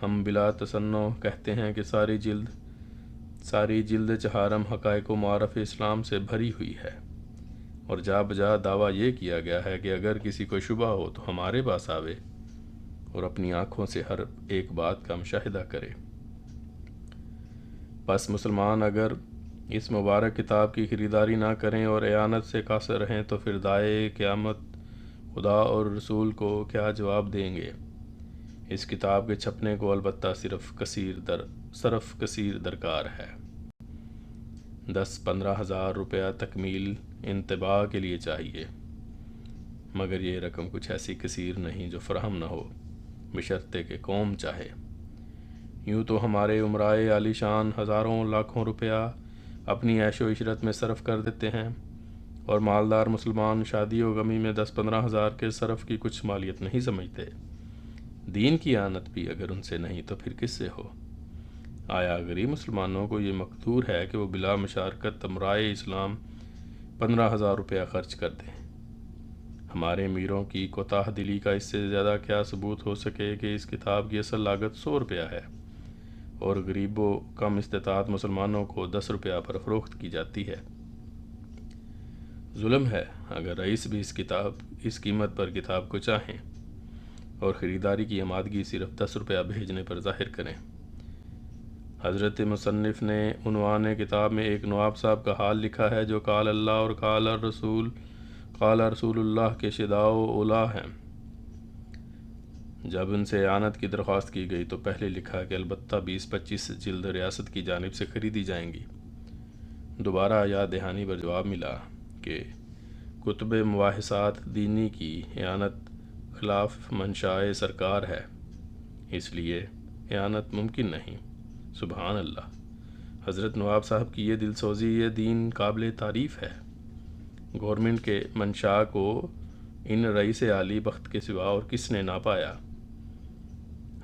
ہم بلا تصنع کہتے ہیں کہ ساری جلد چہارم حقائق و معارف اسلام سے بھری ہوئی ہے، اور جا بجا دعویٰ یہ کیا گیا ہے کہ اگر کسی کو شبہ ہو تو ہمارے پاس آوے اور اپنی آنکھوں سے ہر ایک بات کا مشاہدہ کرے۔ بس مسلمان اگر اس مبارک کتاب کی خریداری نہ کریں اور اعانت سے قاصر رہیں تو پھر دائے قیامت خدا اور رسول کو کیا جواب دیں گے؟ اس کتاب کے چھپنے کو البتہ صرف کثیر درکار ہے۔ 10-15 ہزار روپیہ تکمیل انطباع کے لیے چاہیے، مگر یہ رقم کچھ ایسی کثیر نہیں جو فراہم نہ ہو، بشرطے کہ قوم چاہے۔ یوں تو ہمارے امرائے عالی شان ہزاروں لاکھوں روپیہ اپنی عیش و عشرت میں صرف کر دیتے ہیں، اور مالدار مسلمان شادی و غمی میں 10-15 ہزار کے صرف کی کچھ مالیت نہیں سمجھتے۔ دین کی اعانت بھی اگر ان سے نہیں تو پھر کس سے ہو؟ آیا غریب مسلمانوں کو یہ مقدور ہے کہ وہ بلا مشارکت امرائے اسلام 15,000 روپیہ خرچ کر دیں؟ ہمارے امیروں کی کوتاہ دلی کا اس سے زیادہ کیا ثبوت ہو سکے کہ اس کتاب کی اصل لاگت 100 روپیہ ہے اور غریب و کم استطاعت مسلمانوں کو 10 روپیہ پر فروخت کی جاتی ہے۔ ظلم ہے اگر رئیس بھی اس قیمت پر کتاب کو چاہیں اور خریداری کی آمادگی صرف 10 روپیہ بھیجنے پر ظاہر کریں۔ حضرت مصنف نے عنوان کتاب میں ایک نواب صاحب کا حال لکھا ہے جو قال اللہ اور قال رسول اللہ کے شداء و اولیٰ ہیں۔ جب ان سے اعانت کی درخواست کی گئی تو پہلے لکھا کہ البتہ 20-25 جلد ریاست کی جانب سے خریدی جائیں گی۔ دوبارہ یاد دہانی پر جواب ملا کہ کتب مباحثات دینی کی اعانت خلاف منشائے سرکار ہے، اس لیے اعانت ممکن نہیں۔ سبحان اللہ! حضرت نواب صاحب کی یہ دل سوزی، یہ دین قابل تعریف ہے۔ گورنمنٹ کے منشا کو ان رئیس عالی بخت کے سوا اور کس نے نہ پایا؟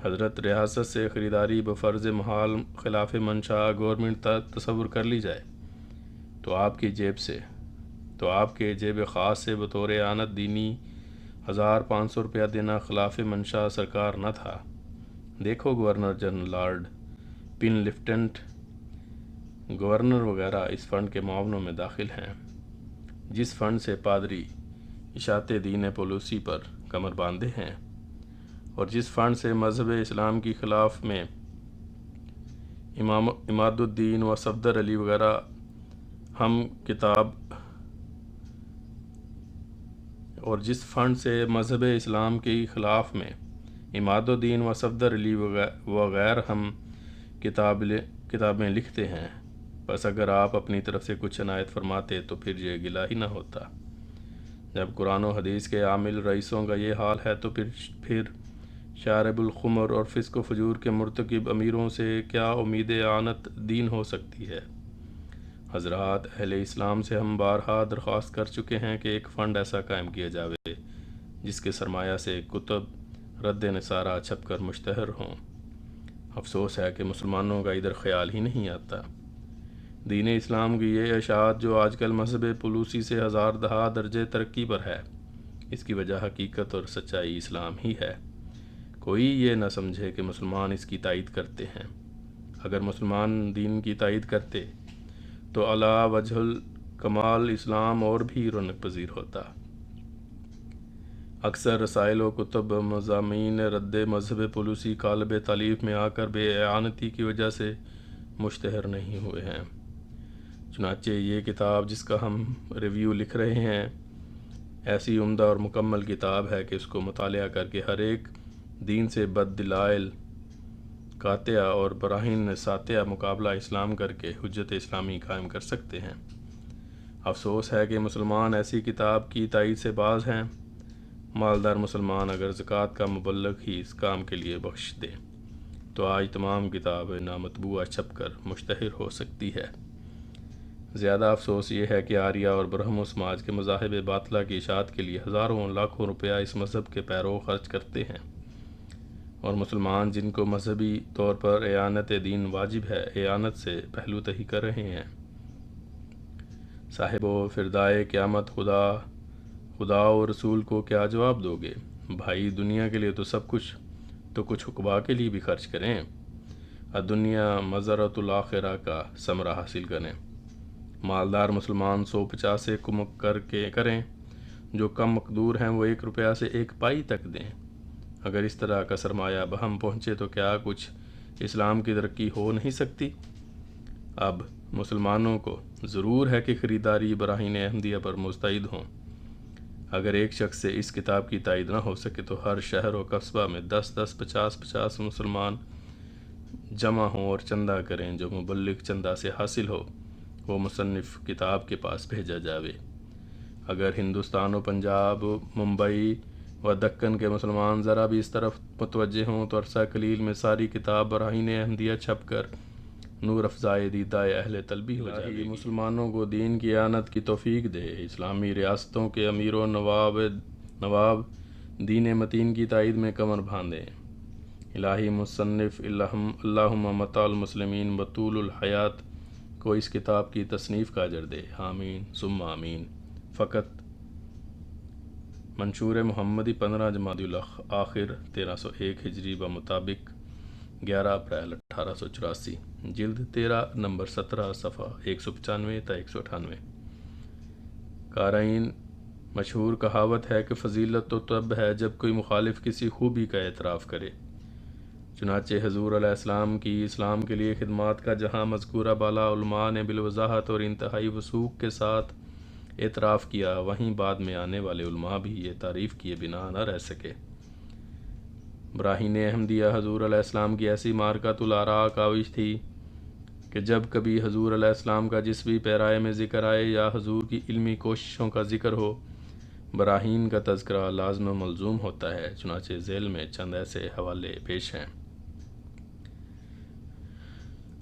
حضرت ریاست سے خریداری بفرض محال خلاف منشا گورنمنٹ تصور کر لی جائے تو آپ کے جیب خاص سے بطور اعانت دینی 1,500 روپیہ دینا خلاف منشا سرکار نہ تھا۔ دیکھو گورنر جنرل، لارڈ پن لیفٹیننٹ گورنر وغیرہ اس فنڈ کے معاونوں میں داخل ہیں، جس فنڈ سے پادری اشاعت دین پالیسی پر کمر باندھے ہیں، اور جس فنڈ سے مذہب اسلام کی خلاف میں عماد الدین و صفدر علی وغیرہ ہم کتابیں لکھتے ہیں۔ بس اگر آپ اپنی طرف سے کچھ عنایت فرماتے تو پھر یہ گلہ ہی نہ ہوتا۔ جب قرآن و حدیث کے عامل رئیسوں کا یہ حال ہے تو پھر شارب الخمر اور فسق و فجور کے مرتکب امیروں سے کیا امید اعانت دین ہو سکتی ہے؟ حضرات اہل اسلام سے ہم بارہا درخواست کر چکے ہیں کہ ایک فنڈ ایسا قائم کیا جاوے جس کے سرمایہ سے کتب رد نصارہ چھپ کر مشتہر ہوں۔ افسوس ہے کہ مسلمانوں کا ادھر خیال ہی نہیں آتا۔ دین اسلام کی یہ اشاعت جو آج کل مذہب پلوسی سے ہزار دہا درجے ترقی پر ہے، اس کی وجہ حقیقت اور سچائی اسلام ہی ہے۔ کوئی یہ نہ سمجھے کہ مسلمان اس کی تائید کرتے ہیں۔ اگر مسلمان دین کی تائید کرتے تو علی وجہ الکمال اسلام اور بھی رونق پذیر ہوتا۔ اکثر رسائل و کتب مضامین رد مذہب پلوسی قالب تالیف میں آ کر بے اعانتی کی وجہ سے مشتہر نہیں ہوئے ہیں۔ چنانچہ یہ کتاب جس کا ہم ریویو لکھ رہے ہیں ایسی عمدہ اور مکمل کتاب ہے کہ اس کو مطالعہ کر کے ہر ایک دین سے بد دلائل قاطعہ اور براہین ساطعہ مقابلہ اسلام کر کے حجت اسلامی قائم کر سکتے ہیں۔ افسوس ہے کہ مسلمان ایسی کتاب کی تائید سے باز ہیں۔ مالدار مسلمان اگر زکوٰۃ کا مبلغ ہی اس کام کے لیے بخش دے تو آج تمام کتاب نامطبوعہ چھپ کر مشتہر ہو سکتی ہے۔ زیادہ افسوس یہ ہے کہ آریہ اور برہمو سماج کے مذاہب باطلہ کی اشاعت کے لیے ہزاروں لاکھوں روپیہ اس مذہب کے پیرو خرچ کرتے ہیں، اور مسلمان جن کو مذہبی طور پر اعانت دین واجب ہے اعانت سے پہلو تہی کر رہے ہیں۔ صاحب و فردائے قیامت خدا و رسول کو کیا جواب دو گے؟ بھائی دنیا کے لیے تو سب کچھ، تو کچھ عقبا کے لیے بھی خرچ کریں۔ الدنیا مزرعۃ الآخرہ کا ثمرہ حاصل کریں۔ مالدار مسلمان 150 سے کم کر کے کریں، جو کم مقدور ہیں وہ 1 روپیہ سے 1 پائی تک دیں۔ اگر اس طرح کا سرمایہ بہم پہنچے تو کیا کچھ اسلام کی ترقی ہو نہیں سکتی؟ اب مسلمانوں کو ضرور ہے کہ خریداری براہین احمدیہ پر مستعد ہوں۔ اگر ایک شخص سے اس کتاب کی تائید نہ ہو سکے تو ہر شہر و قصبہ میں 10 50 مسلمان جمع ہوں اور چندہ کریں، جو مبلغ چندہ سے حاصل ہو وہ مصنف کتاب کے پاس بھیجا جاوے۔ اگر ہندوستان و پنجاب، ممبئی و دکن کے مسلمان ذرا بھی اس طرف متوجہ ہوں تو عرصہ قلیل میں ساری کتاب براہین احمدیہ چھپ کر نور افزائے دیدہ اہل طلبی ہو جائے گی۔ مسلمانوں کو دین کی اعانت کی توفیق دے۔ اسلامی ریاستوں کے امیر و نواب دین متین کی تائید میں کمر باندھیں۔ الہی مصنف اللہم متاع المسلمین بطول الحیات کو اس کتاب کی تصنیف کا اجر دے۔ آمین ثم آمین۔ فقط منشور محمدی 15 جمادی الاخر 1301 ہجری بمطابق 11 اپریل 1884، جلد 13 نمبر 17 صفحہ 195 تا 198۔ قارئین، مشہور کہاوت ہے کہ فضیلت تو تب ہے جب کوئی مخالف کسی خوبی کا اعتراف کرے۔ چنانچہ حضور علیہ السلام کی اسلام کے لیے خدمات کا جہاں مذکورہ بالا علماء نے بالوضاحت اور انتہائی وثوق کے ساتھ اعتراف کیا، وہیں بعد میں آنے والے علماء بھی یہ تعریف کیے بنا نہ رہ سکے۔ براہین احمدیہ حضور علیہ السلام کی ایسی مارکۃ الآراء کاوش تھی کہ جب کبھی حضور علیہ السلام کا جس بھی پیرائے میں ذکر آئے یا حضور کی علمی کوششوں کا ذکر ہو، براہین کا تذکرہ لازم و ملزوم ہوتا ہے۔ چنانچہ ذیل میں چند ایسے حوالے پیش ہیں۔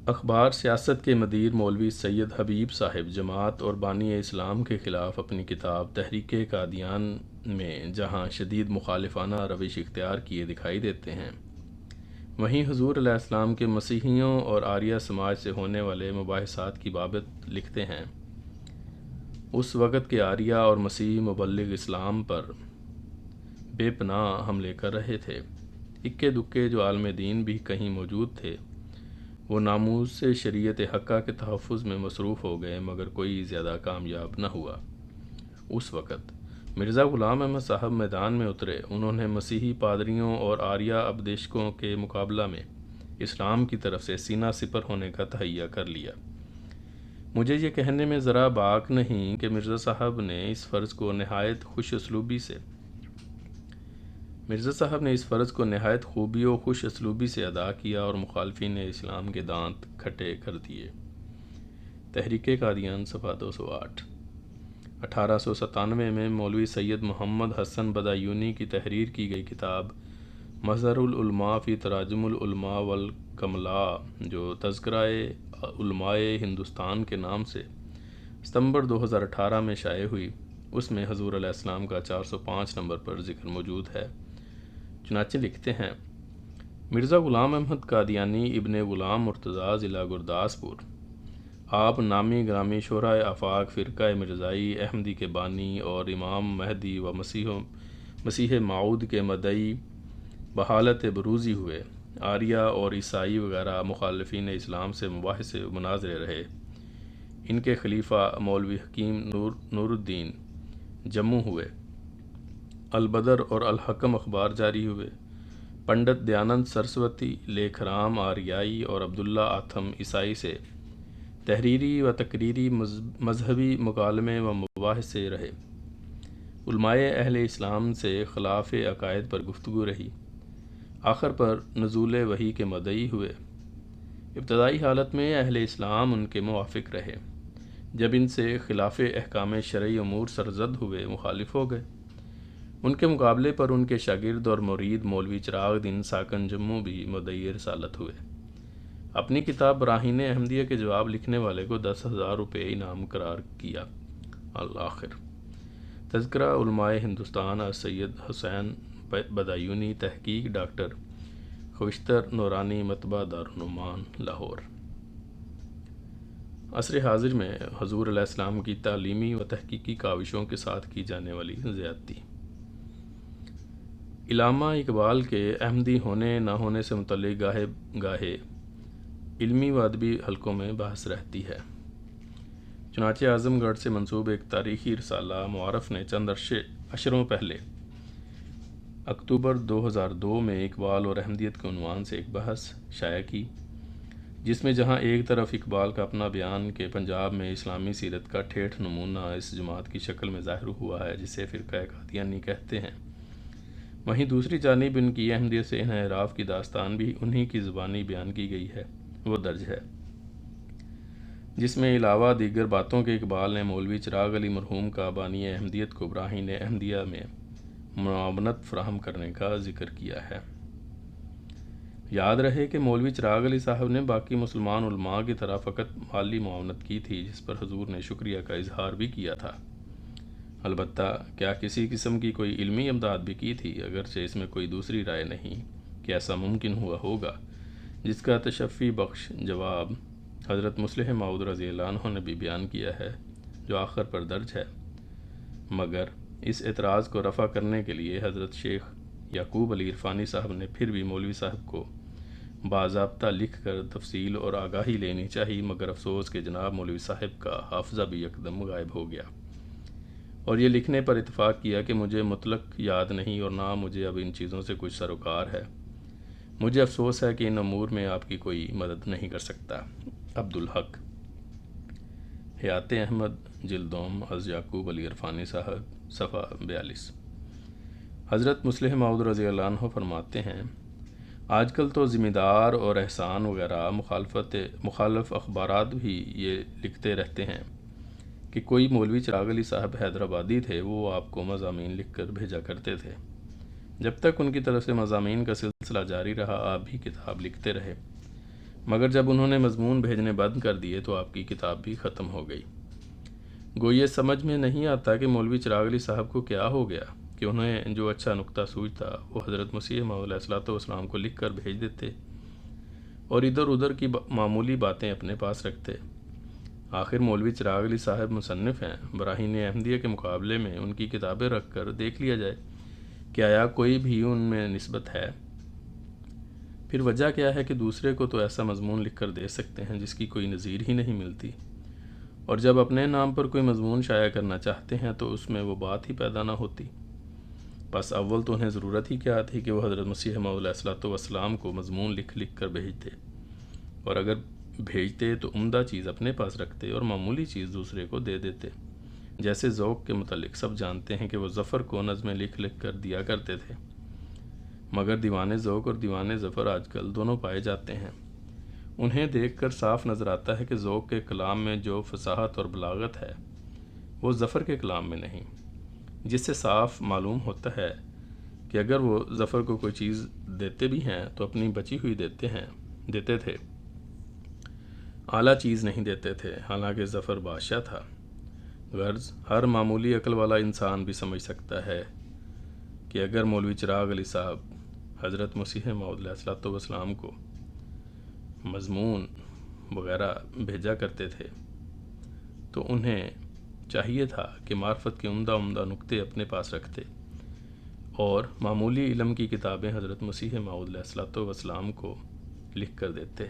اخبار سیاست کے مدیر مولوی سید حبیب صاحب جماعت اور بانی اسلام کے خلاف اپنی کتاب تحریک قادیان میں جہاں شدید مخالفانہ روش اختیار کیے دکھائی دیتے ہیں، وہیں حضور علیہ السلام کے مسیحیوں اور آریہ سماج سے ہونے والے مباحثات کی بابت لکھتے ہیں۔ اس وقت کے آریہ اور مسیحی مبلغ اسلام پر بے پناہ حملے کر رہے تھے۔ اکے دکے جو عالم دین بھی کہیں موجود تھے وہ ناموس سے شریعت حقہ کے تحفظ میں مصروف ہو گئے، مگر کوئی زیادہ کامیاب نہ ہوا۔ اس وقت مرزا غلام احمد صاحب میدان میں اترے۔ انہوں نے مسیحی پادریوں اور آریہ ابدیشکوں کے مقابلہ میں اسلام کی طرف سے سینہ سپر ہونے کا تہیہ کر لیا۔ مجھے یہ کہنے میں ذرا باک نہیں کہ مرزا صاحب نے اس فرض کو نہایت خوبی و خوش اسلوبی سے ادا کیا اور مخالفین اسلام کے دانت کھٹے کر دیے۔ تحریک قادیان صفحہ 208۔ 1897 میں مولوی سید محمد حسن بدایونی کی تحریر کی گئی کتاب مظہر العلماء فی تراجم العلماء والکملاء، جو تذکرہ علماء ہندوستان کے نام سے ستمبر 2018 میں شائع ہوئی، اس میں حضور علیہ السلام کا 405 نمبر پر ذکر موجود ہے۔ چنانچہ لکھتے ہیں، مرزا غلام احمد قادیانی ابن غلام مرتضیٰ ضلع گرداسپور، آپ نامی گرامی شہرائے آفاق فرقہ مرزائی احمدی کے بانی اور امام مہدی و مسیح موعود کے مدعی بحالت بروزی ہوئے۔ آریہ اور عیسائی وغیرہ مخالفین اسلام سے مباحثے و مناظرے رہے۔ ان کے خلیفہ مولوی حکیم نور الدین جموں ہوئے، البدر اور الحکم اخبار جاری ہوئے، پنڈت دیانند سرسوتی لیکھرام آریائی اور عبداللہ آتھم عیسائی سے تحریری و تقریری مذہبی مکالمے و مباحثے رہے۔ علماء اہل اسلام سے خلاف عقائد پر گفتگو رہی۔ آخر پر نزول وحی کے مدعی ہوئے۔ ابتدائی حالت میں اہل اسلام ان کے موافق رہے، جب ان سے خلاف احکام شرعی امور سرزد ہوئے مخالف ہو گئے۔ ان کے مقابلے پر ان کے شاگرد اور مرید مولوی چراغ دین ساکن جموں بھی مدعی رسالت ہوئے۔ اپنی کتاب براہین احمدیہ کے جواب لکھنے والے کو 10,000 روپے انعام قرار کیا۔ الآخر تذکرہ علماء ہندوستان سید حسین بدایونی، تحقیق ڈاکٹر خوشتر نورانی، مطبع دارالنعمان لاہور۔ عصر حاضر میں حضور علیہ السلام کی تعلیمی و تحقیقی کاوشوں کے ساتھ کی جانے والی زیادتی۔ علامہ اقبال کے احمدی ہونے نہ ہونے سے متعلق گاہے علمی و ادبی حلقوں میں بحث رہتی ہے۔ چنانچہ اعظم گڑھ سے منسوب ایک تاریخی رسالہ معارف نے چند اشروں پہلے اکتوبر 2002 میں اقبال اور احمدیت کے عنوان سے ایک بحث شائع کی، جس میں جہاں ایک طرف اقبال کا اپنا بیان کہ پنجاب میں اسلامی سیرت کا ٹھیٹھ نمونہ اس جماعت کی شکل میں ظاہر ہوا ہے جسے فرقہ قادیانی کہتے ہیں، وہیں دوسری جانب ان کی احمدیت سے انحراف کی داستان بھی انہی کی زبانی بیان کی گئی ہے، وہ درج ہے، جس میں علاوہ دیگر باتوں کے اقبال نے مولوی چراغ علی مرحوم کا بانی احمدیت کو براہین احمدیہ میں معاونت فراہم کرنے کا ذکر کیا ہے۔ یاد رہے کہ مولوی چراغ علی صاحب نے باقی مسلمان علماء کی طرح فقط مالی معاونت کی تھی، جس پر حضور نے شکریہ کا اظہار بھی کیا تھا۔ البتہ کیا کسی قسم کی کوئی علمی امداد بھی کی تھی، اگرچہ اس میں کوئی دوسری رائے نہیں کہ ایسا ممکن ہوا ہوگا، جس کا تشفی بخش جواب حضرت مصلح موعود رضی اللہ عنہ نے بھی بیان کیا ہے، جو آخر پر درج ہے۔ مگر اس اعتراض کو رفع کرنے کے لیے حضرت شیخ یعقوب علی عرفانی صاحب نے پھر بھی مولوی صاحب کو باضابطہ لکھ کر تفصیل اور آگاہی لینی چاہیے، مگر افسوس کہ جناب مولوی صاحب کا حافظہ بھی یکدم غائب ہو گیا، اور یہ لکھنے پر اتفاق کیا کہ مجھے مطلق یاد نہیں اور نہ مجھے اب ان چیزوں سے کچھ سروکار ہے۔ مجھے افسوس ہے کہ ان امور میں آپ کی کوئی مدد نہیں کر سکتا۔ عبدالحق، حیات احمد، جلدوم از یعقوب علی عرفانی صاحب، صفحہ 42۔ حضرت مصلح موعود رضی اللہ عنہ فرماتے ہیں، آج کل تو ذمہ دار اور احسان وغیرہ مخالف اخبارات بھی یہ لکھتے رہتے ہیں کہ کوئی مولوی چراغ علی صاحب حیدرآبادی تھے، وہ آپ کو مضامین لکھ کر بھیجا کرتے تھے۔ جب تک ان کی طرف سے مضامین کا سلسلہ جاری رہا، آپ بھی کتاب لکھتے رہے، مگر جب انہوں نے مضمون بھیجنے بند کر دیے تو آپ کی کتاب بھی ختم ہو گئی۔ گو یہ سمجھ میں نہیں آتا کہ مولوی چراغ علی صاحب کو کیا ہو گیا کہ انہیں جو اچھا نکتہ سوچتا وہ حضرت مسیح موعود علیہ الصلوۃ والسلام کو لکھ کر بھیج دیتے اور ادھر ادھر کی معمولی باتیں اپنے پاس رکھتے۔ آخر مولوی چراغ علی صاحب مصنف ہیں، براہین احمدیہ کے مقابلے میں ان کی کتابیں رکھ کر دیکھ لیا جائے کہ آیا کوئی بھی ان میں نسبت ہے۔ پھر وجہ کیا ہے کہ دوسرے کو تو ایسا مضمون لکھ کر دے سکتے ہیں جس کی کوئی نظیر ہی نہیں ملتی، اور جب اپنے نام پر کوئی مضمون شائع کرنا چاہتے ہیں تو اس میں وہ بات ہی پیدا نہ ہوتی۔ بس اول تو انہیں ضرورت ہی کیا تھی کہ وہ حضرت مسیح موعود علیہ الصلوۃ والسلام کو مضمون لکھ کر بھیجتے، اور اگر بھیجتے تو عمدہ چیز اپنے پاس رکھتے اور معمولی چیز دوسرے کو دے دیتے۔ جیسے ذوق کے متعلق سب جانتے ہیں کہ وہ ظفر کو نظمیں لکھ کر دیا کرتے تھے، مگر دیوانے ذوق اور دیوانے ظفر آج کل دونوں پائے جاتے ہیں۔ انہیں دیکھ کر صاف نظر آتا ہے کہ ذوق کے کلام میں جو فصاحت اور بلاغت ہے وہ ظفر کے کلام میں نہیں، جس سے صاف معلوم ہوتا ہے کہ اگر وہ ظفر کو کوئی چیز دیتے بھی ہیں تو اپنی بچی ہوئی دیتے تھے، اعلیٰ چیز نہیں دیتے تھے، حالانکہ ظفر بادشاہ تھا۔ غرض ہر معمولی عقل والا انسان بھی سمجھ سکتا ہے کہ اگر مولوی چراغ علی صاحب حضرت مسیح موعود علیہ الصلوۃ والسلام کو مضمون وغیرہ بھیجا کرتے تھے تو انہیں چاہیے تھا کہ معرفت کے عمدہ نقطے اپنے پاس رکھتے اور معمولی علم کی کتابیں حضرت مسیح موعود علیہ الصلوۃ والسلام کو لکھ کر دیتے،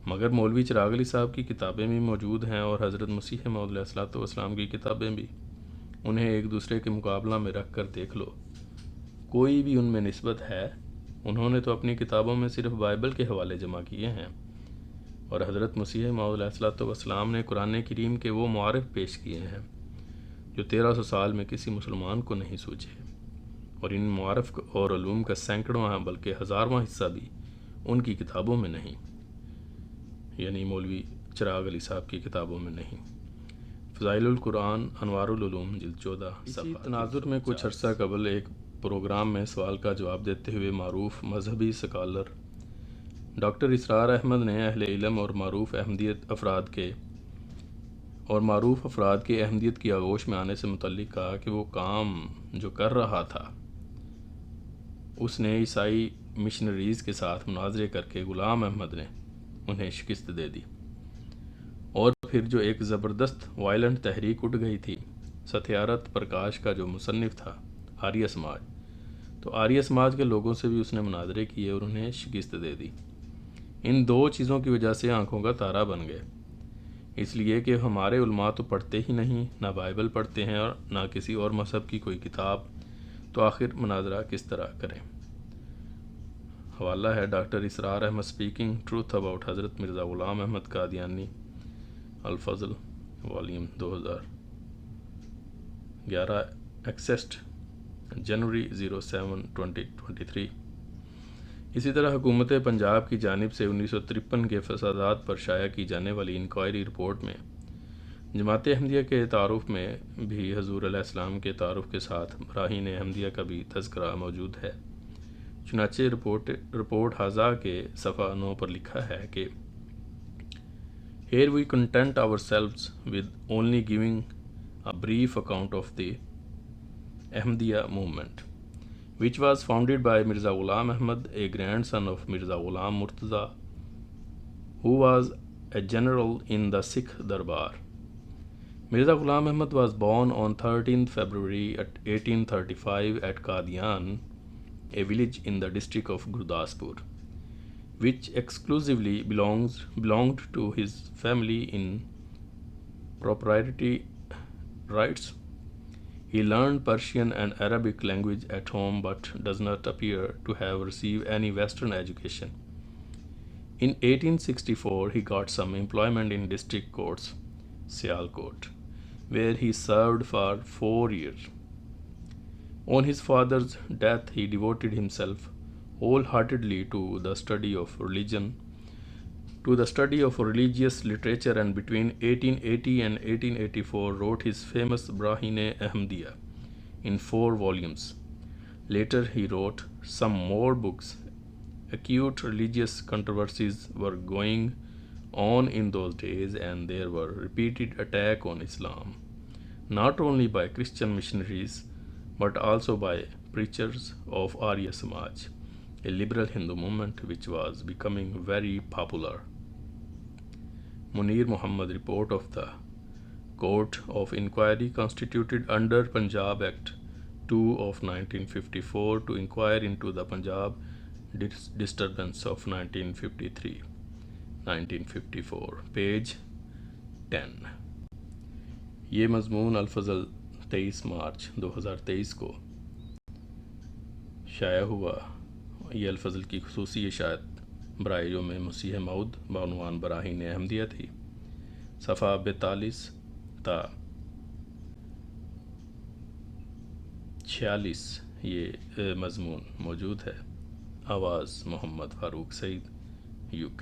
مگر مولوی چراغ علی صاحب کی کتابیں بھی موجود ہیں اور حضرت مسیح موعود علیہ الصلوۃ والسلام کی کتابیں بھی، انہیں ایک دوسرے کے مقابلہ میں رکھ کر دیکھ لو، کوئی بھی ان میں نسبت ہے؟ انہوں نے تو اپنی کتابوں میں صرف بائبل کے حوالے جمع کیے ہیں، اور حضرت مسیح موعود علیہ الصلوۃ والسلام نے قرآن کریم کے وہ معارف پیش کیے ہیں جو 1300 سال میں کسی مسلمان کو نہیں سوچے، اور ان معارف اور علوم کا سینکڑواں بلکہ ہزارواں حصہ بھی ان کی کتابوں میں نہیں، یعنی مولوی چراغ علی صاحب کی کتابوں میں نہیں۔ فضائل القرآن انوار العلوم جلد 14 اسی تناظر میں کچھ عرصہ قبل ایک پروگرام میں سوال کا جواب دیتے ہوئے معروف مذہبی سکالر ڈاکٹر اسرار احمد نے اہل علم اور معروف افراد کے احمدیت کی آغوش میں آنے سے متعلق کہا کہ وہ کام جو کر رہا تھا اس نے عیسائی مشنریز کے ساتھ مناظرے کر کے غلام احمد نے انہیں شکست دے دی، اور پھر جو ایک زبردست وائلنٹ تحریک اٹھ گئی تھی ستیارت پرکاش کا جو مصنف تھا آریہ سماج، تو آریہ سماج کے لوگوں سے بھی اس نے مناظرے کیے اور انہیں شکست دے دی۔ ان دو چیزوں کی وجہ سے آنکھوں کا تارا بن گئے، اس لیے کہ ہمارے علماء تو پڑھتے ہی نہیں، نہ بائبل پڑھتے ہیں اور نہ کسی اور مذہب کی کوئی کتاب، تو آخر مناظرہ کس طرح کریں؟ حوالہ ہے doctor Israr Ahmed speaking truth about Hazrat Mirza Ghulam Ahmad Qadiani, al Fazl, volume 2011، accessed جنوری 07 2023۔ اسی طرح حکومت پنجاب کی جانب سے 1953 کے فسادات پر شائع کی جانے والی انکوائری رپورٹ میں جماعت احمدیہ کے تعارف میں بھی حضور علیہ السلام کے تعارف کے ساتھ براہین احمدیہ کا بھی تذکرہ موجود ہے۔ چنانچہ رپورٹ حاضہ کے صفحہ 9 پر لکھا ہے کہ Here we content ourselves with only giving a brief account of the Ahmadiyya movement, which was founded by Mirza Ghulam Ahmad, a grandson of Mirza Ghulam Murtaza, who was a general in the Sikh Darbar. Mirza Ghulam Ahmad was born on 13th February 1835 at Qadian, a village in the district of Gurdaspur, which exclusively belonged to his family in proprietary rights. He learned Persian and Arabic language at home but does not appear to have received any Western education. In 1864, he got some employment in district courts, Sialkot, where he served for 4 years. On his father's death, he devoted himself wholeheartedly to the study of religious literature, and between 1880 and 1884 wrote his famous Brahine Ahmadiyya in 4 volumes. Later he wrote some more books. Acute religious controversies were going on in those days, and there were repeated attacks on Islam, not only by Christian missionaries but also by preachers of Arya Samaj, a liberal Hindu movement which was becoming very popular. Munir Muhammad report of the Court of Inquiry constituted under Punjab Act 2 of 1954 to inquire into the Punjab disturbance of 1953-1954, page 10۔ یہ مضمون الفضل 23 مارچ 2023 کو شائع ہوا۔ یہ الفضل کی خصوصی اشاعت برائے یوم مسیح موعود بعنوان براہین احمدیہ تھی۔ صفحہ 42 تا 46 یہ مضمون موجود ہے۔ آواز محمد فاروق سعید، UK۔